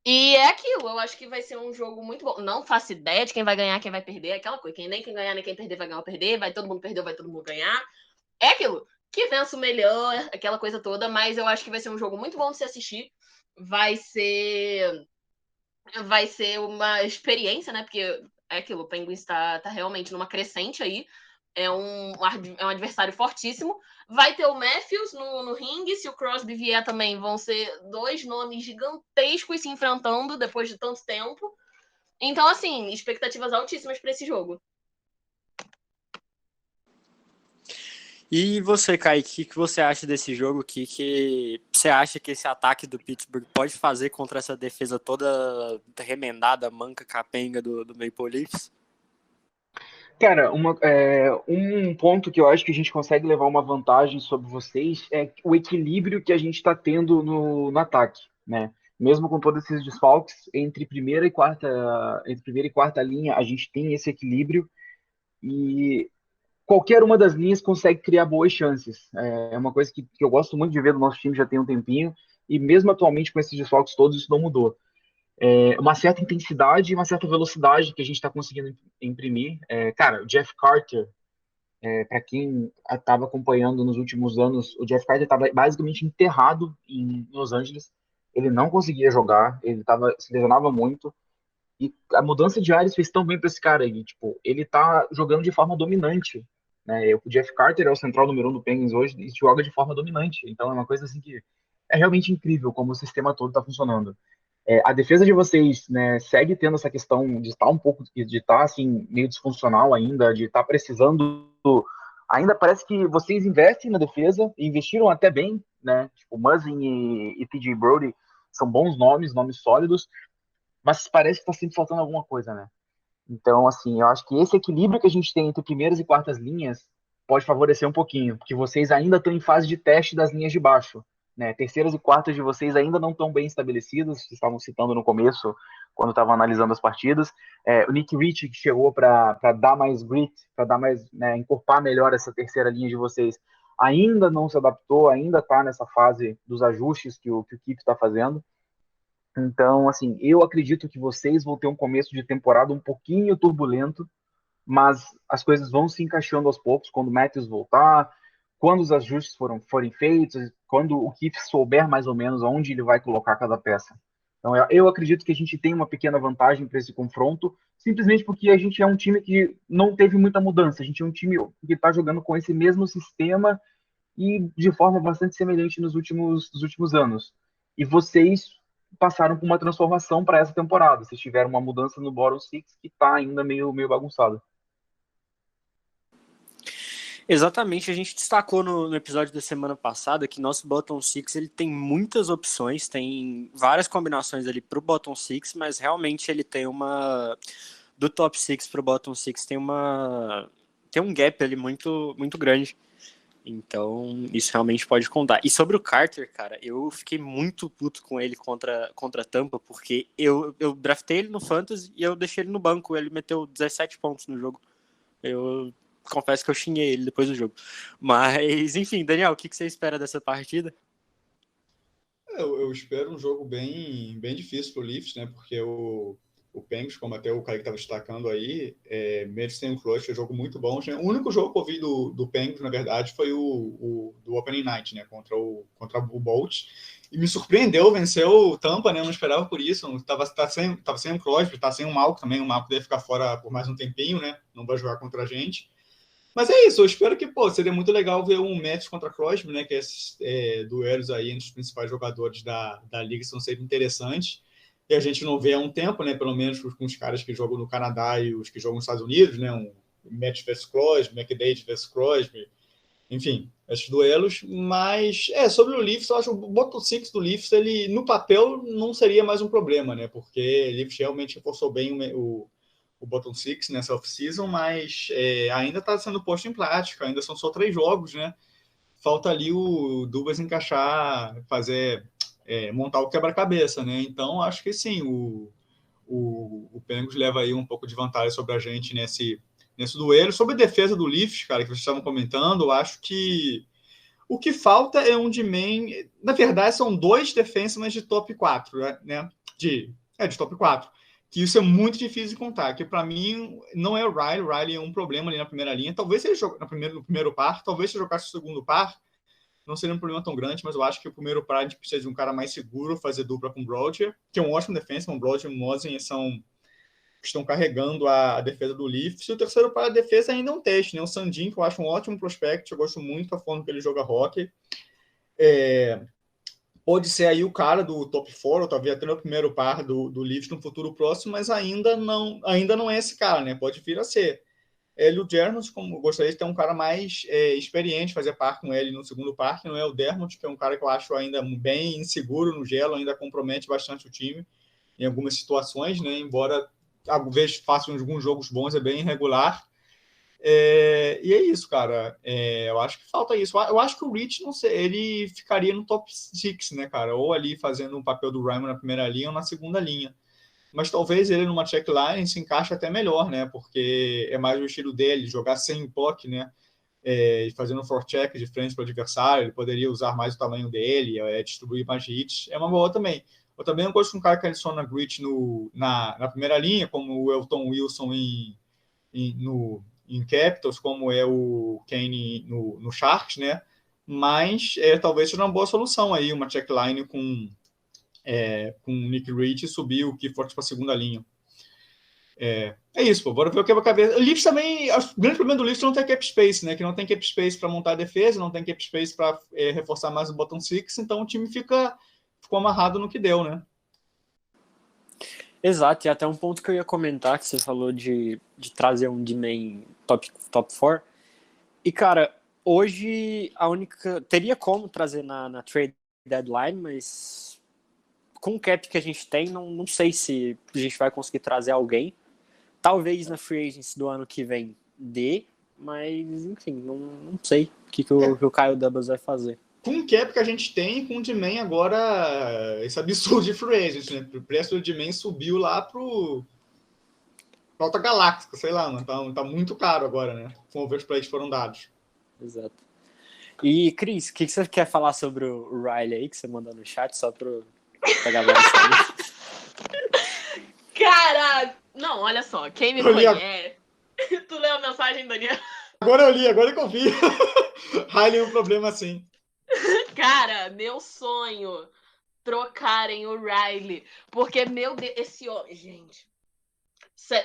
E é aquilo, eu acho que vai ser um jogo muito bom. Não faço ideia de quem vai ganhar, quem vai perder, é aquela coisa. Nem quem ganhar, nem quem perder vai ganhar ou perder, vai todo mundo perder ou vai todo mundo ganhar. É aquilo, que vença o melhor, aquela coisa toda, mas eu acho que vai ser um jogo muito bom de se assistir. Vai ser uma experiência, né? Porque é aquilo, o Penguins tá realmente numa crescente aí. É um adversário fortíssimo. Vai ter o Matthews no ringue. Se o Crosby vier também, vão ser dois nomes gigantescos se enfrentando depois de tanto tempo. Então, assim, expectativas altíssimas para esse jogo. E você, Kaique, o que você acha desse jogo? O que você acha que esse ataque do Pittsburgh pode fazer contra essa defesa toda remendada, manca, capenga do Maple Leafs? Cara, um ponto que eu acho que a gente consegue levar uma vantagem sobre vocês é o equilíbrio que a gente está tendo no ataque, né? Mesmo com todos esses desfalques, entre primeira e quarta linha, a gente tem esse equilíbrio e qualquer uma das linhas consegue criar boas chances. É uma coisa que eu gosto muito de ver do nosso time já tem um tempinho, e mesmo atualmente com esses desfalques todos, isso não mudou. Uma certa intensidade e uma certa velocidade que a gente está conseguindo imprimir. Cara, o Jeff Carter, para quem estava acompanhando nos últimos anos, o Jeff Carter estava basicamente enterrado em Los Angeles. Ele não conseguia jogar, se lesionava muito. E a mudança de áreas fez tão bem para esse cara aí. Tipo, ele tá jogando de forma dominante, né? O Jeff Carter é o central número 1 do Penguins hoje e joga de forma dominante. Então é uma coisa assim que é realmente incrível como o sistema todo está funcionando. A defesa de vocês, né, segue tendo essa questão de estar de estar assim meio disfuncional ainda, de estar precisando. Ainda parece que vocês investem na defesa, investiram até bem, né? Tipo, Muzzin e TJ Brody são bons nomes sólidos, mas parece que está sempre faltando alguma coisa, né? Então, assim, eu acho que esse equilíbrio que a gente tem entre primeiras e quartas linhas pode favorecer um pouquinho, porque vocês ainda estão em fase de teste das linhas de baixo, né? Terceiras e quartas de vocês ainda não estão bem estabelecidas, vocês estavam citando no começo, quando estavam analisando as partidas. O Nick Ritchie, que chegou para dar mais grit, para dar mais, né, encorpar melhor essa terceira linha de vocês, ainda não se adaptou, ainda está nessa fase dos ajustes que o Keith está fazendo. Então, assim, eu acredito que vocês vão ter um começo de temporada um pouquinho turbulento, mas as coisas vão se encaixando aos poucos quando o Matthews voltar, quando os ajustes forem feitos, quando o Keith souber mais ou menos onde ele vai colocar cada peça. Então, eu acredito que a gente tem uma pequena vantagem para esse confronto, simplesmente porque a gente é um time que não teve muita mudança, a gente é um time que está jogando com esse mesmo sistema e de forma bastante semelhante nos últimos anos. E vocês passaram por uma transformação para essa temporada. Vocês tiveram uma mudança no bottom six que está ainda meio bagunçado. Exatamente, a gente destacou no episódio da semana passada que nosso bottom six ele tem muitas opções, tem várias combinações ali para o bottom six, mas realmente ele tem do top six para o bottom six tem um gap ali muito, muito grande. Então, isso realmente pode contar. E sobre o Carter, cara, eu fiquei muito puto com ele contra a Tampa, porque eu draftei ele no Fantasy e eu deixei ele no banco. Ele meteu 17 pontos no jogo. Eu confesso que eu xinguei ele depois do jogo. Mas, enfim, Daniel, o que você espera dessa partida? Eu espero um jogo bem difícil pro Leafs, né? Porque o Penguins, como até o Kaique estava destacando aí, mesmo sem o Clutch, é um jogo muito bom. O único jogo que eu vi do Penguins, na verdade, foi o do Opening Night, né, contra o Bolt. E me surpreendeu, venceu o Tampa, né, eu não esperava por isso. Tava sem o Crosby, tá sem o Malco também. O Malco deve ficar fora por mais um tempinho, né, não vai jogar contra a gente. Mas é isso, eu espero que, seria muito legal ver um match contra Crosby, né, que esses duelos aí entre os principais jogadores da liga são sempre interessantes. e a gente não vê há um tempo, né? Pelo menos com os caras que jogam no Canadá e os que jogam nos Estados Unidos, né? Um Match vs. Crosby, McDavid vs. Crosby, enfim, esses duelos. Mas, sobre o Leafs, eu acho que o bottom six do Leafs, ele, no papel, não seria mais um problema, né? Porque o Leafs realmente reforçou bem o bottom six nessa off-season, mas ainda está sendo posto em prática, ainda são só 3 jogos, né? Falta ali o Dubas encaixar, montar o quebra-cabeça, né? Então, acho que sim, o Penguins leva aí um pouco de vantagem sobre a gente nesse duelo. Sobre a defesa do Leafs, cara, que vocês estavam comentando, eu acho que o que falta é um D-man. Na verdade, são 2 defensemen de top 4, né? De top 4. Que isso é muito difícil de contar. Que para mim não é o Riley. O Riley é um problema ali na primeira linha. Talvez se ele jogasse no primeiro par, talvez se ele jogasse no segundo par, não seria um problema tão grande, mas eu acho que o primeiro par a gente precisa de um cara mais seguro, fazer dupla com o Brodzier, que é um ótimo defenseman. O Brodzier e o Mosin estão carregando a defesa do Leafs. E o terceiro par da defesa ainda é um teste, né? O Sandin, que eu acho um ótimo prospect, eu gosto muito da forma que ele joga hockey. Pode ser aí o cara do top 4, ou talvez até no primeiro par do Leafs no futuro próximo, mas ainda não é esse cara, né? Pode vir a ser. Ele, o Dermott, como eu gostaria de ter um cara mais experiente, fazer par com ele no segundo par, que não é o Dermott, que é um cara que eu acho ainda bem inseguro no gelo, ainda compromete bastante o time em algumas situações, né? Embora às vezes faça alguns jogos bons, é bem irregular. E é isso, cara. Eu acho que falta isso. Eu acho que o Rich, não sei, ele ficaria no top 6, né, cara? Ou ali fazendo o papel do Ryman na primeira linha ou na segunda linha. Mas talvez ele numa checkline se encaixe até melhor, né? Porque é mais o estilo dele, jogar sem o puck, né? Fazendo um forecheck de frente para o adversário, ele poderia usar mais o tamanho dele, distribuir mais hits. É uma boa também. Eu também gosto de um cara que adiciona grit na primeira linha, como o Elton Wilson em Capitals, como é o Kane no Sharks, né? Mas talvez seja uma boa solução aí, uma checkline com o Nick Ritchie e subir o Keyforce para a segunda linha. É isso, pô. Bora ver o quebra-cabeça. O Leafs também, o grande problema do Leafs é não ter cap space, né? Que não tem cap space para montar a defesa, não tem cap space para reforçar mais o bottom six, então o time ficou amarrado no que deu, né? Exato, e até um ponto que eu ia comentar, que você falou de trazer um D-man top 4. E, cara, hoje teria como trazer na trade deadline, mas com o cap que a gente tem, não sei se a gente vai conseguir trazer alguém. Talvez na free agency do ano que vem dê, mas, enfim, não sei o que o Kyle Dubas vai fazer. Com o cap que a gente tem, com o D-Man agora, esse absurdo de free agent, né? O preço do D-Man subiu lá pra outra galáxia, sei lá, mano. Tá muito caro agora, né? Com os plays foram dados. Exato. E, Cris, o que você quer falar sobre o Riley aí, que você mandou no chat, só pra galera saber? Cara, não, olha só, quem me conhece... Tu leu a mensagem, Daniel? Agora eu li, agora que eu vi. Riley é um problema assim. Cara, meu sonho trocarem o Riley. Porque, meu Deus, esse homem, gente.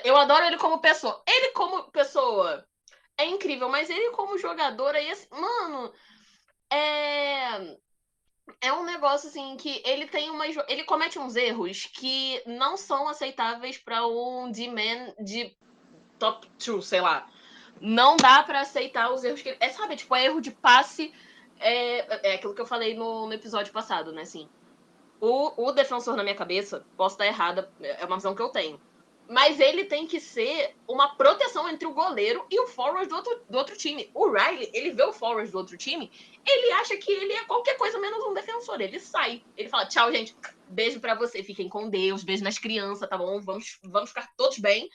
Eu adoro ele como pessoa. Ele como pessoa é incrível, mas ele como jogador aí, assim, mano, é um negócio assim que ele comete uns erros que não são aceitáveis para um D-man de top 2, sei lá. Não dá para aceitar os erros que ele... sabe, tipo, erro de passe. É aquilo que eu falei no episódio passado, né? Assim, o defensor na minha cabeça, posso estar errada, é uma visão que eu tenho. Mas ele tem que ser uma proteção entre o goleiro e o forward do outro time. O Riley, ele vê o forward do outro time, ele acha que ele é qualquer coisa menos um defensor. Ele sai. Ele fala, tchau, gente. Beijo pra você. Fiquem com Deus. Beijo nas crianças, tá bom? Vamos ficar todos bem.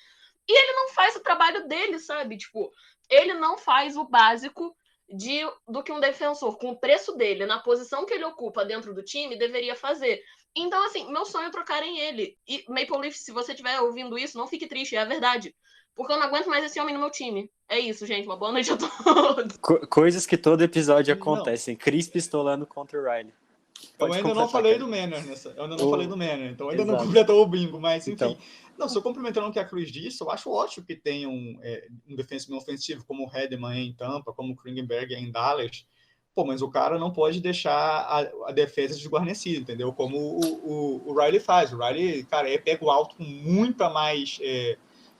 E ele não faz o trabalho dele, sabe? Tipo, ele não faz o básico do que um defensor, com o preço dele, na posição que ele ocupa dentro do time, deveria fazer. Então, assim, meu sonho é trocarem ele. E, Maple Leaf, se você estiver ouvindo isso, não fique triste, é a verdade. Porque eu não aguento mais esse homem no meu time. É isso, gente. Uma boa noite a todos. Coisas que todo episódio acontecem. Chris pistolando contra o Riley. Eu ainda não falei do Manor nessa. Eu ainda não falei do Manor, então ainda não completou o bingo, mas enfim. Então... Não, só complementando o que a Cruz disse, eu acho ótimo que tenha um defensivo ofensivo como o Hedman em Tampa, como o Kringberg em Dallas, Pô, mas o cara não pode deixar a defesa desguarnecida, entendeu? Como o Riley faz. O Riley, cara, pega o alto com muita mais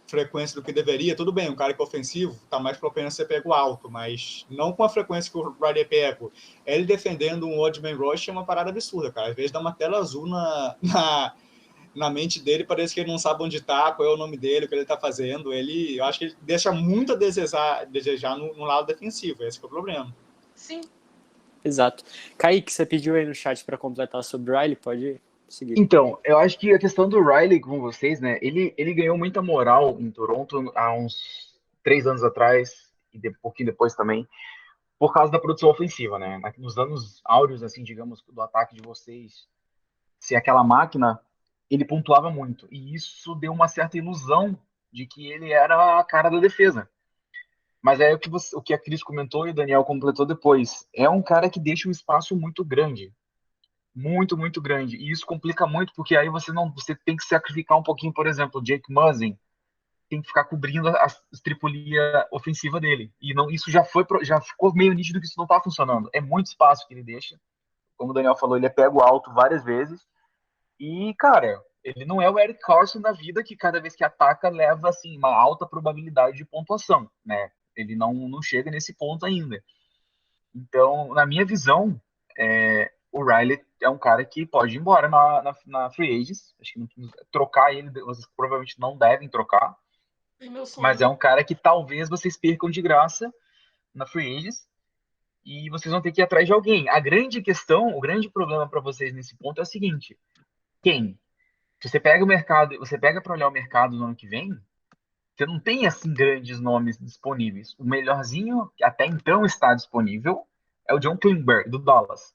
frequência do que deveria. Tudo bem, um cara que é ofensivo tá mais propenso a ser pego alto, mas não com a frequência que o Riley pega. Ele defendendo um odd man rush é uma parada absurda, cara. Às vezes dá uma tela azul na mente dele, parece que ele não sabe onde tá, qual é o nome dele, o que ele tá fazendo. Eu acho que ele deixa muito a desejar no lado defensivo. Esse que é o problema. Sim. Exato. Kaique, você pediu aí no chat para completar sobre o Riley, pode seguir. Então, eu acho que a questão do Riley com vocês, né? Ele ganhou muita moral em Toronto há uns 3 anos atrás, e um pouquinho depois também, por causa da produção ofensiva, né? Nos anos áureos, assim, digamos, do ataque de vocês, se aquela máquina, ele pontuava muito. E isso deu uma certa ilusão de que ele era a cara da defesa. Mas é o que a Cris comentou e o Daniel completou depois. É um cara que deixa um espaço muito grande. Muito, muito grande. E isso complica muito, porque aí você tem que sacrificar um pouquinho, por exemplo, o Jake Muzzin tem que ficar cobrindo a tripulia ofensiva dele. E não, isso já ficou meio nítido que isso não está funcionando. É muito espaço que ele deixa. Como o Daniel falou, ele é pego alto várias vezes. E, cara, ele não é o Eric Carson da vida, que cada vez que ataca leva assim uma alta probabilidade de pontuação, né? Ele não chega nesse ponto ainda. Então, na minha visão, o Riley é um cara que pode ir embora na Free Agents. Acho que trocar ele, vocês provavelmente não devem trocar. É meu sonho. Mas é um cara que talvez vocês percam de graça na Free Agents e vocês vão ter que ir atrás de alguém. A grande questão, o grande problema para vocês nesse ponto é o seguinte: quem? Se você pega o mercado, você pega para olhar o mercado no ano que vem, você não tem assim grandes nomes disponíveis. O melhorzinho que até então está disponível é o John Klingberg, do Dallas.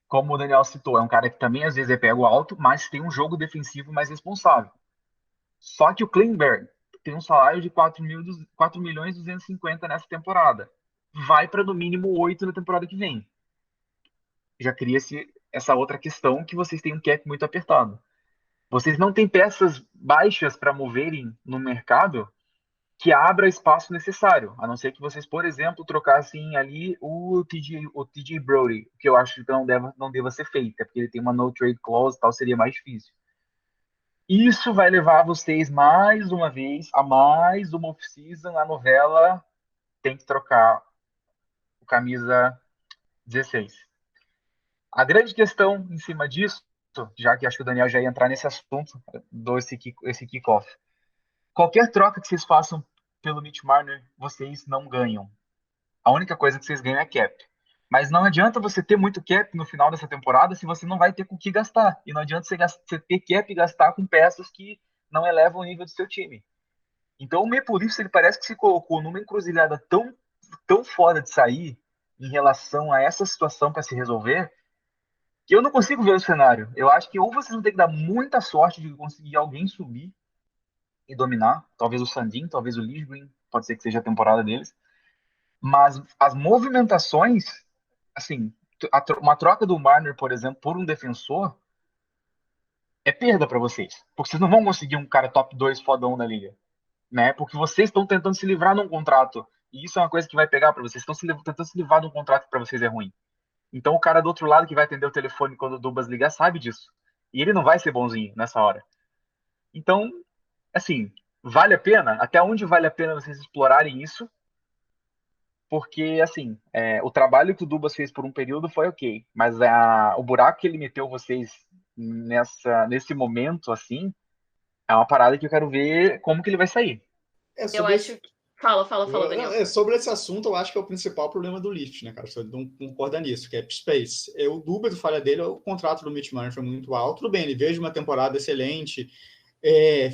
Como o Daniel citou, é um cara que também às vezes é pego alto, mas tem um jogo defensivo mais responsável. Só que o Klingberg tem um salário de 4.250.000 nessa temporada. Vai para no mínimo 8 na temporada que vem. Já cria-se essa outra questão que vocês têm um cap muito apertado. Vocês não têm peças baixas para moverem no mercado que abra espaço necessário, a não ser que vocês, por exemplo, trocassem ali o TJ Brody, que eu acho que não deva ser feito, porque ele tem uma no trade clause e tal, seria mais difícil. Isso vai levar vocês mais uma vez a mais uma off-season, a novela tem que trocar o camisa 16. A grande questão em cima disso, já que acho que o Daniel já ia entrar nesse assunto, dou esse kickoff. Qualquer troca que vocês façam pelo Mitch Marner, vocês não ganham. A única coisa que vocês ganham é cap. Mas não adianta você ter muito cap no final dessa temporada se você não vai ter com o que gastar. E não adianta você ter cap e gastar com peças que não elevam o nível do seu time. Então o Maple Leafs, ele parece que se colocou numa encruzilhada tão fora de sair em relação a essa situação para se resolver, que eu não consigo ver o cenário. Eu acho que ou vocês vão ter que dar muita sorte de conseguir alguém subir e dominar, talvez o Sandin, talvez o Liljegren, pode ser que seja a temporada deles, mas as movimentações, assim, uma troca do Marner, por exemplo, por um defensor, é perda para vocês, porque vocês não vão conseguir um cara top 2 fodão da liga, né? Porque vocês estão tentando se livrar de um contrato, e isso é uma coisa que vai pegar para vocês, estão tentando se livrar de um contrato que para vocês é ruim. Então o cara do outro lado que vai atender o telefone quando o Dubas ligar sabe disso, e ele não vai ser bonzinho nessa hora. Então, assim, vale a pena? Até onde vale a pena vocês explorarem isso? Porque, assim, o trabalho que o Dubas fez por um período foi ok, mas o buraco que ele meteu vocês nesse momento, assim, é uma parada que eu quero ver como que ele vai sair. Eu acho... Fala, Daniel. Sobre esse assunto, eu acho que é o principal problema do Leafs, né, cara? Você não concorda nisso, que é space. O Dubas, a falha dele, o contrato do Mitch Marner foi muito alto. Tudo bem, ele veio de uma temporada excelente,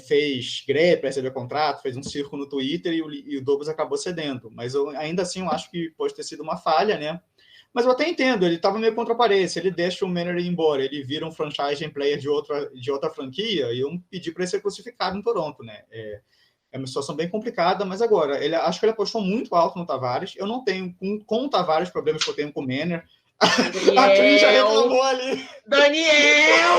fez greve para receber contrato, fez um circo no Twitter e o Dubas acabou cedendo. Mas ainda assim eu acho que pode ter sido uma falha, né? Mas eu até entendo, ele estava meio contra a parede. Se ele deixa o Manor ir embora, ele vira um franchise player de outra franquia, e iam pedir para ele ser crucificado em Toronto, né? É uma situação bem complicada, mas agora, acho que ele apostou muito alto no Tavares. Eu não tenho com o Tavares problemas que eu tenho com o Manor. A Cris já reclamou ali. Daniel!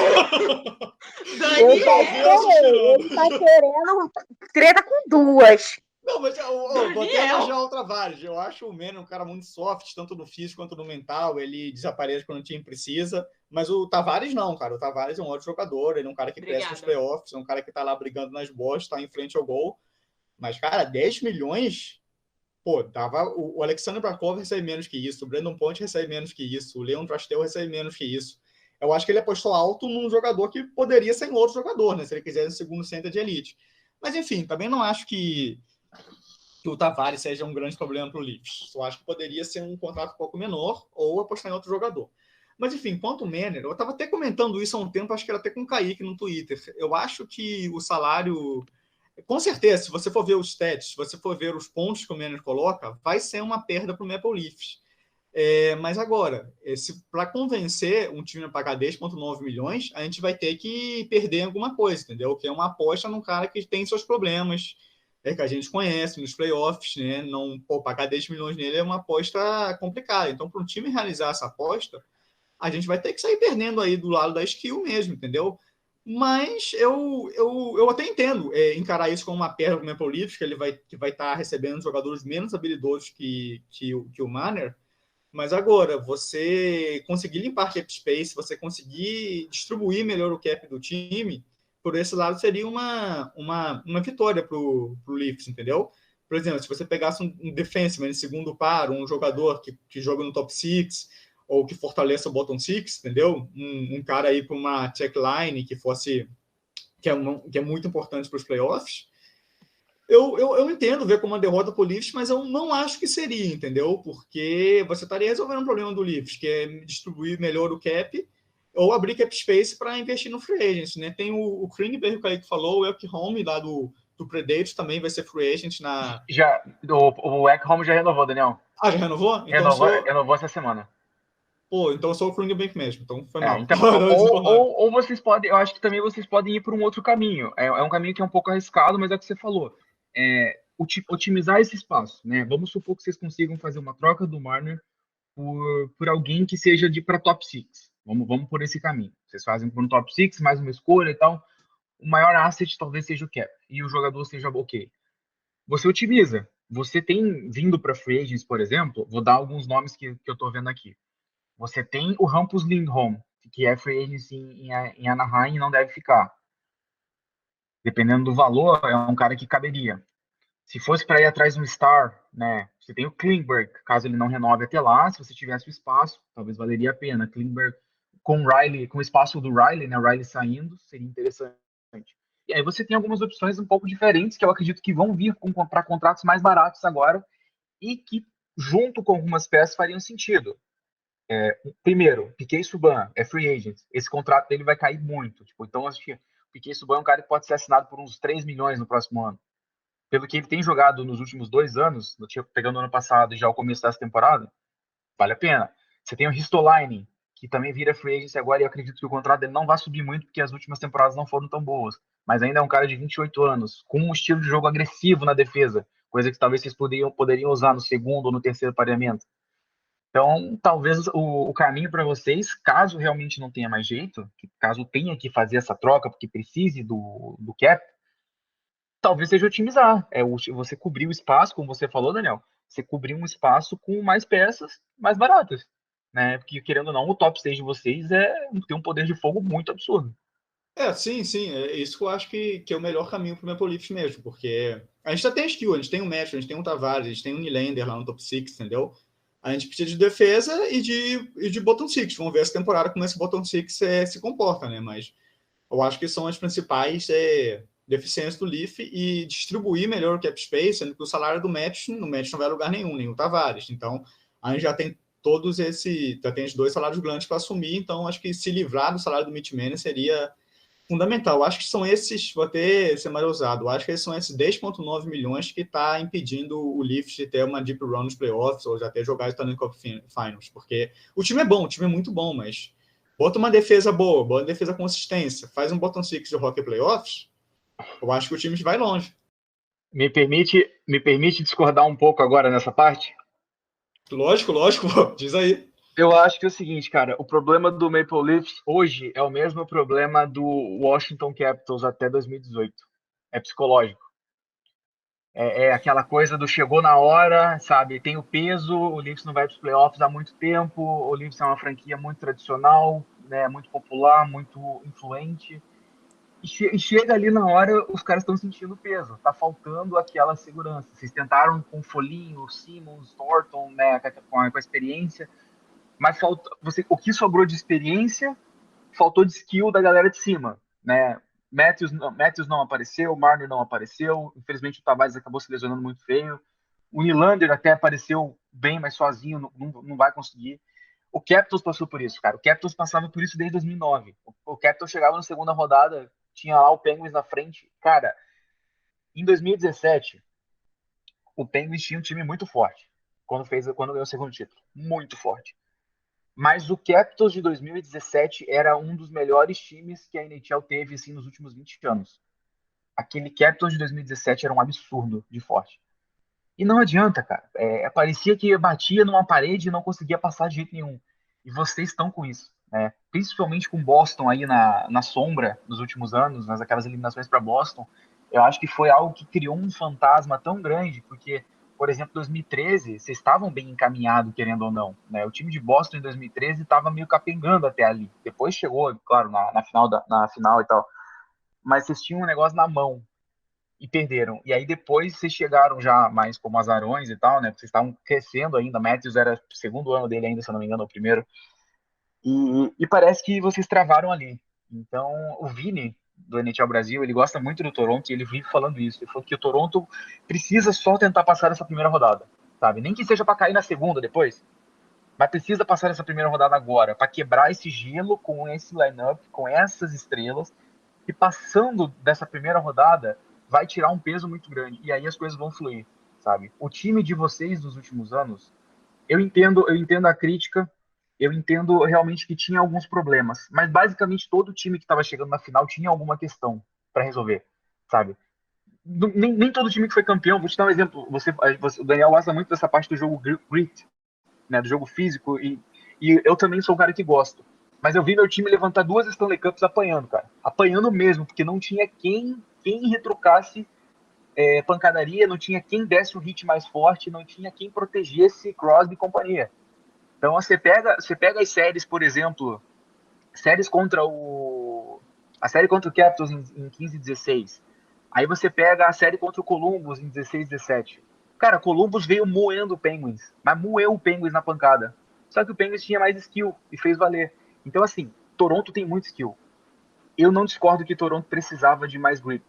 Ele tá querendo treta com duas. Não, mas vou até Daniel. elogiar o Tavares. Eu acho o Mano um cara muito soft, tanto no físico quanto no mental. Ele desaparece quando o time precisa. Mas o Tavares não, cara. O Tavares é um ótimo jogador. Ele é um cara que cresce nos Obrigada. playoffs. É um cara que tá lá brigando nas bolas, tá em frente ao gol. Mas, cara, 10 milhões... Pô, o Alexander Barkov recebe menos que isso. O Brandon Ponte recebe menos que isso. O Leon Trastel recebe menos que isso. Eu acho que ele apostou alto num jogador que poderia ser em outro jogador, né? Se ele quiser no segundo center de elite. Mas, enfim, também não acho que o Tavares seja um grande problema para o Leafs. Só acho que poderia ser um contrato um pouco menor ou apostar em outro jogador. Mas, enfim, quanto ao Manner, eu estava até comentando isso há um tempo, acho que era até com o Kaique no Twitter. Eu acho que o salário... Com certeza, se você for ver os stats, se você for ver os pontos que o Manner coloca, vai ser uma perda para o Maple Leafs. Mas agora, para convencer um time a pagar 10,9 milhões, a gente vai ter que perder alguma coisa, entendeu? Que é uma aposta num cara que tem seus problemas, que a gente conhece nos playoffs, né? Não, pagar 10 milhões nele é uma aposta complicada. Então, para um time realizar essa aposta, a gente vai ter que sair perdendo aí do lado da skill mesmo, entendeu? Mas eu até entendo encarar isso como uma perda para o Maple Leafs, que ele vai estar recebendo jogadores menos habilidosos que o Manner. Mas agora, você conseguir limpar cap space, você conseguir distribuir melhor o cap do time, por esse lado seria uma vitória para o Leafs, entendeu? Por exemplo, se você pegasse um defenseman em segundo par, um jogador que joga no top 6, ou que fortaleça o bottom 6, entendeu? Um cara aí para uma checkline que é muito importante para os playoffs. Eu entendo ver como uma derrota para o Leafs, mas eu não acho que seria, entendeu? Porque você estaria resolvendo um problema do Leafs, que é distribuir melhor o cap ou abrir cap space para investir no free agent, né? Tem o Klingberg, que o Kaique falou, o Ekholm lá do Predators também vai ser free agent na... O Ekholm já renovou, Daniel. Ah, já renovou? Então renovou essa semana. Pô, então eu sou o Klingberg mesmo, então foi mal. Então, ou vocês podem, eu acho que também vocês podem ir por um outro caminho. É um caminho que é um pouco arriscado, mas é o que você falou. Otimizar esse espaço, né? Vamos supor que vocês consigam fazer uma troca do Marner por alguém que seja para top 6. Vamos por esse caminho. Vocês fazem por um top 6, mais uma escolha e tal. O maior asset talvez seja o cap e o jogador seja ok. Você otimiza. Você tem vindo para free agents, por exemplo, vou dar alguns nomes que eu estou vendo aqui. Você tem o Hampus Lindholm, que é free agency em Anaheim e não deve ficar. Dependendo do valor, é um cara que caberia. Se fosse para ir atrás de um star, né? Você tem o Klingberg, caso ele não renove até lá, se você tivesse o espaço, talvez valeria a pena. Klingberg com o espaço do Riley, né? O Riley saindo, seria interessante. E aí você tem algumas opções um pouco diferentes, que eu acredito que vão vir para contratos mais baratos agora e que, junto com algumas peças, fariam sentido. Primeiro, Piquet Subban é free agent. Esse contrato dele vai cair muito. Então, acho que o Piquet Subban é um cara que pode ser assinado por uns 3 milhões no próximo ano. Pelo que ele tem jogado nos últimos 2 anos, pegando o ano passado e já o começo dessa temporada, vale a pena. Você tem o Ristolainen, que também vira free agent agora, e eu acredito que o contrato dele não vai subir muito, porque as últimas temporadas não foram tão boas. Mas ainda é um cara de 28 anos, com um estilo de jogo agressivo na defesa, coisa que talvez vocês poderiam usar no segundo ou no terceiro pareamento. Então, talvez o caminho para vocês, caso realmente não tenha mais jeito, caso tenha que fazer essa troca, porque precise do cap, talvez seja otimizar. Você cobrir o espaço, como você falou, Daniel, você cobrir um espaço com mais peças mais baratas. Né? Porque, querendo ou não, o top 6 de vocês tem um poder de fogo muito absurdo. Sim. É isso que eu acho que é o melhor caminho para o Maple Leafs mesmo, porque a gente já tem skill, a gente tem o Matthews, a gente tem o Tavares, a gente tem o Nylander lá no top 6, entendeu? A gente precisa de defesa e de bottom 6. Vamos ver essa temporada como esse bottom 6 se comporta, né? Mas eu acho que são as principais deficiências do Leaf e distribuir melhor o cap space, sendo que o salário do Matthews não vai a lugar nenhum, nem o Tavares. Então, a gente já tem já tem os 2 salários grandes para assumir, então acho que se livrar do salário do Mitch Manning seria fundamental. Eu acho que são esses, vou até ser mais ousado, eu acho que são esses 10,9 milhões que está impedindo o Leafs de ter uma deep run nos playoffs ou já ter jogado Stanley Cup Finals, porque o time é bom, o time é muito bom, mas bota uma defesa boa, bota uma defesa consistência, faz um bottom 6 de hockey playoffs, eu acho que o time vai longe. Me permite discordar um pouco agora nessa parte? Lógico, diz aí. Eu acho que é o seguinte, cara, o problema do Maple Leafs hoje é o mesmo problema do Washington Capitals até 2018. É psicológico. É aquela coisa do chegou na hora, sabe? Tem o peso, o Leafs não vai para os playoffs há muito tempo, o Leafs é uma franquia muito tradicional, né? Muito popular, muito influente. E chega ali na hora, os caras estão sentindo peso. Tá faltando aquela segurança. Vocês tentaram com o Foligno, Simmons, Thornton, né? Com a experiência, mas o que sobrou de experiência, faltou de skill da galera de cima, né? Matthews não apareceu, Marner não apareceu, infelizmente o Tavares acabou se lesionando muito feio. O Nylander até apareceu bem, mas sozinho não vai conseguir. O Capitals passou por isso, cara. O Capitals passava por isso desde 2009. O Capitals chegava na segunda rodada, tinha lá o Penguins na frente. Cara, em 2017, o Penguins tinha um time muito forte. Quando ganhou o segundo título. Muito forte. Mas o Capitals de 2017 era um dos melhores times que a NHL teve assim, nos últimos 20 anos. Aquele Capitals de 2017 era um absurdo de forte. E não adianta, cara. Parecia que batia numa parede e não conseguia passar de jeito nenhum. E vocês estão com isso, né? Principalmente com Boston aí na sombra nos últimos anos, aquelas eliminações para Boston. Eu acho que foi algo que criou um fantasma tão grande, porque, por exemplo, 2013, vocês estavam bem encaminhados, querendo ou não, né? O time de Boston em 2013 estava meio capengando até ali. Depois chegou, claro, na final e tal. Mas vocês tinham um negócio na mão e perderam. E aí depois vocês chegaram já mais como azarões e tal, né? Vocês estavam crescendo ainda. Matthews era o segundo ano dele ainda, se eu não me engano, o primeiro. E parece que vocês travaram ali. Então, o Vini, do NHL Brasil, ele gosta muito do Toronto e ele vive falando isso. Ele falou que o Toronto precisa só tentar passar essa primeira rodada, sabe? Nem que seja para cair na segunda depois, mas precisa passar essa primeira rodada agora, para quebrar esse gelo com esse lineup, com essas estrelas. E passando dessa primeira rodada, vai tirar um peso muito grande. E aí as coisas vão fluir, sabe? O time de vocês dos últimos anos, eu entendo a crítica, eu entendo realmente que tinha alguns problemas, mas basicamente todo time que estava chegando na final tinha alguma questão para resolver, sabe? Nem todo time que foi campeão, vou te dar um exemplo, o Daniel gosta muito dessa parte do jogo grit, né, do jogo físico, e eu também sou um cara que gosto. Mas eu vi meu time levantar 2 Stanley Cups apanhando, cara. Apanhando mesmo, porque não tinha quem retrucasse pancadaria, não tinha quem desse o hit mais forte, não tinha quem protegesse Crosby e companhia. Então você pega as séries, por exemplo, a série contra o Capitals em 15 e 16. Aí você pega a série contra o Columbus em 16 e 17. Cara, Columbus veio moendo o Penguins, mas moeu o Penguins na pancada. Só que o Penguins tinha mais skill e fez valer. Então, assim, Toronto tem muito skill. Eu não discordo que Toronto precisava de mais grit.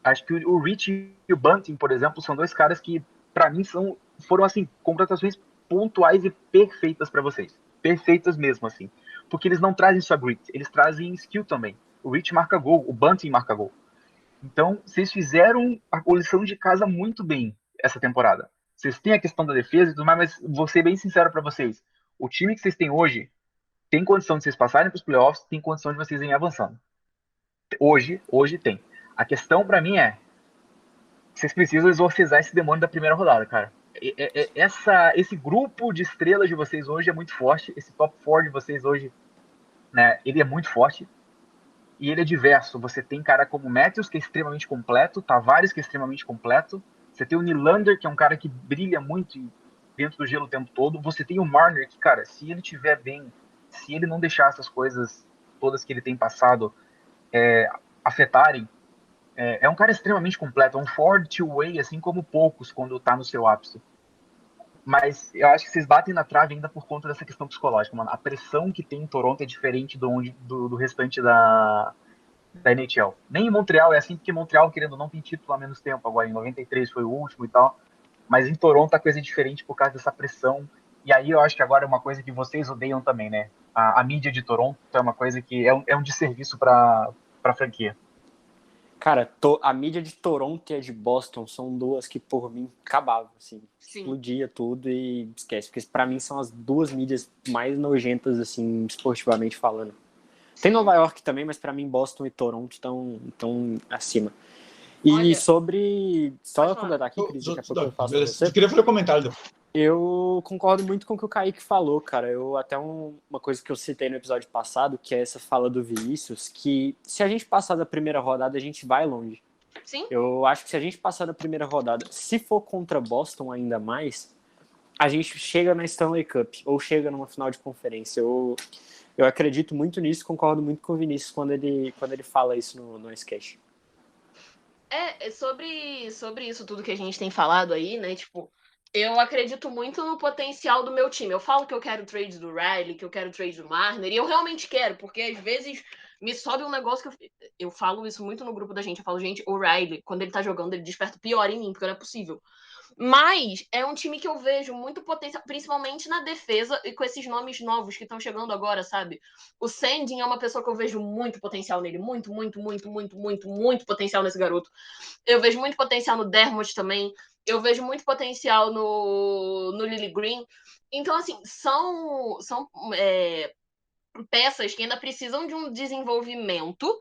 Acho que o Rich e o Bunting, por exemplo, são 2 caras que, para mim, foram, assim, contratações pontuais e perfeitas para vocês. Perfeitas mesmo, assim. Porque eles não trazem só grit, eles trazem skill também. O Rich marca gol, o Bunting marca gol. Então, vocês fizeram a lição de casa muito bem essa temporada. Vocês têm a questão da defesa e tudo mais, mas vou ser bem sincero para vocês. O time que vocês têm hoje tem condição de vocês passarem para os playoffs, tem condição de vocês irem avançando. Hoje tem. A questão para mim é, vocês precisam exorcizar esse demônio da primeira rodada, cara. Esse grupo de estrelas de vocês hoje é muito forte. Esse top 4 de vocês hoje, né, ele é muito forte. E ele é diverso. Você tem cara como Matthews, que é extremamente completo, Tavares, que é extremamente completo. Você tem o Nylander, que é um cara que brilha muito dentro do gelo o tempo todo. Você tem o Marner, que, cara, se ele estiver bem, se ele não deixar essas coisas todas que ele tem passado afetarem, é um cara extremamente completo. É um Ford two-way, assim como poucos quando tá no seu ápice. Mas eu acho que vocês batem na trave ainda por conta dessa questão psicológica, mano. A pressão que tem em Toronto é diferente do restante da NHL. Nem em Montreal é assim, porque Montreal, querendo ou não, tem título há menos tempo. Agora, em 93 foi o último e tal. Mas em Toronto a coisa é diferente por causa dessa pressão. E aí eu acho que agora é uma coisa que vocês odeiam também, né? A mídia de Toronto é uma coisa que é um desserviço pra franquia. Cara, a mídia de Toronto e a de Boston são 2 que, por mim, acabavam, assim. Sim. Explodia tudo e esquece. Porque, pra mim, são as 2 mídias mais nojentas, assim, esportivamente falando. Tem Nova York também, mas pra mim, Boston e Toronto estão acima. E Olha, sobre... Só completar aqui, Cris, daqui a pouco eu faço você. Eu queria fazer um comentário. Eu concordo muito com o que o Kaique falou, cara. Até uma coisa que eu citei no episódio passado, que é essa fala do Vinícius, que se a gente passar da primeira rodada, a gente vai longe. Sim. Eu acho que se a gente passar na primeira rodada, se for contra Boston ainda mais, a gente chega na Stanley Cup ou chega numa final de conferência. Eu acredito muito nisso, concordo muito com o Vinícius quando ele fala isso no Icecast. Sobre isso tudo que a gente tem falado aí, né? Tipo, eu acredito muito no potencial do meu time. Eu falo que eu quero trade do Riley, que eu quero trade do Marner, e eu realmente quero, porque às vezes me sobe um negócio que eu falo isso muito no grupo da gente. Eu falo, gente, o Riley, quando ele tá jogando, ele desperta o pior em mim, porque não é possível. Mas é um time que eu vejo muito potencial, principalmente na defesa e com esses nomes novos que estão chegando agora, sabe? O Sandin é uma pessoa que eu vejo muito potencial nele. Muito potencial nesse garoto. Eu vejo muito potencial no Dermott também. Eu vejo muito potencial no Lily Green. Então, assim, são peças que ainda precisam de um desenvolvimento,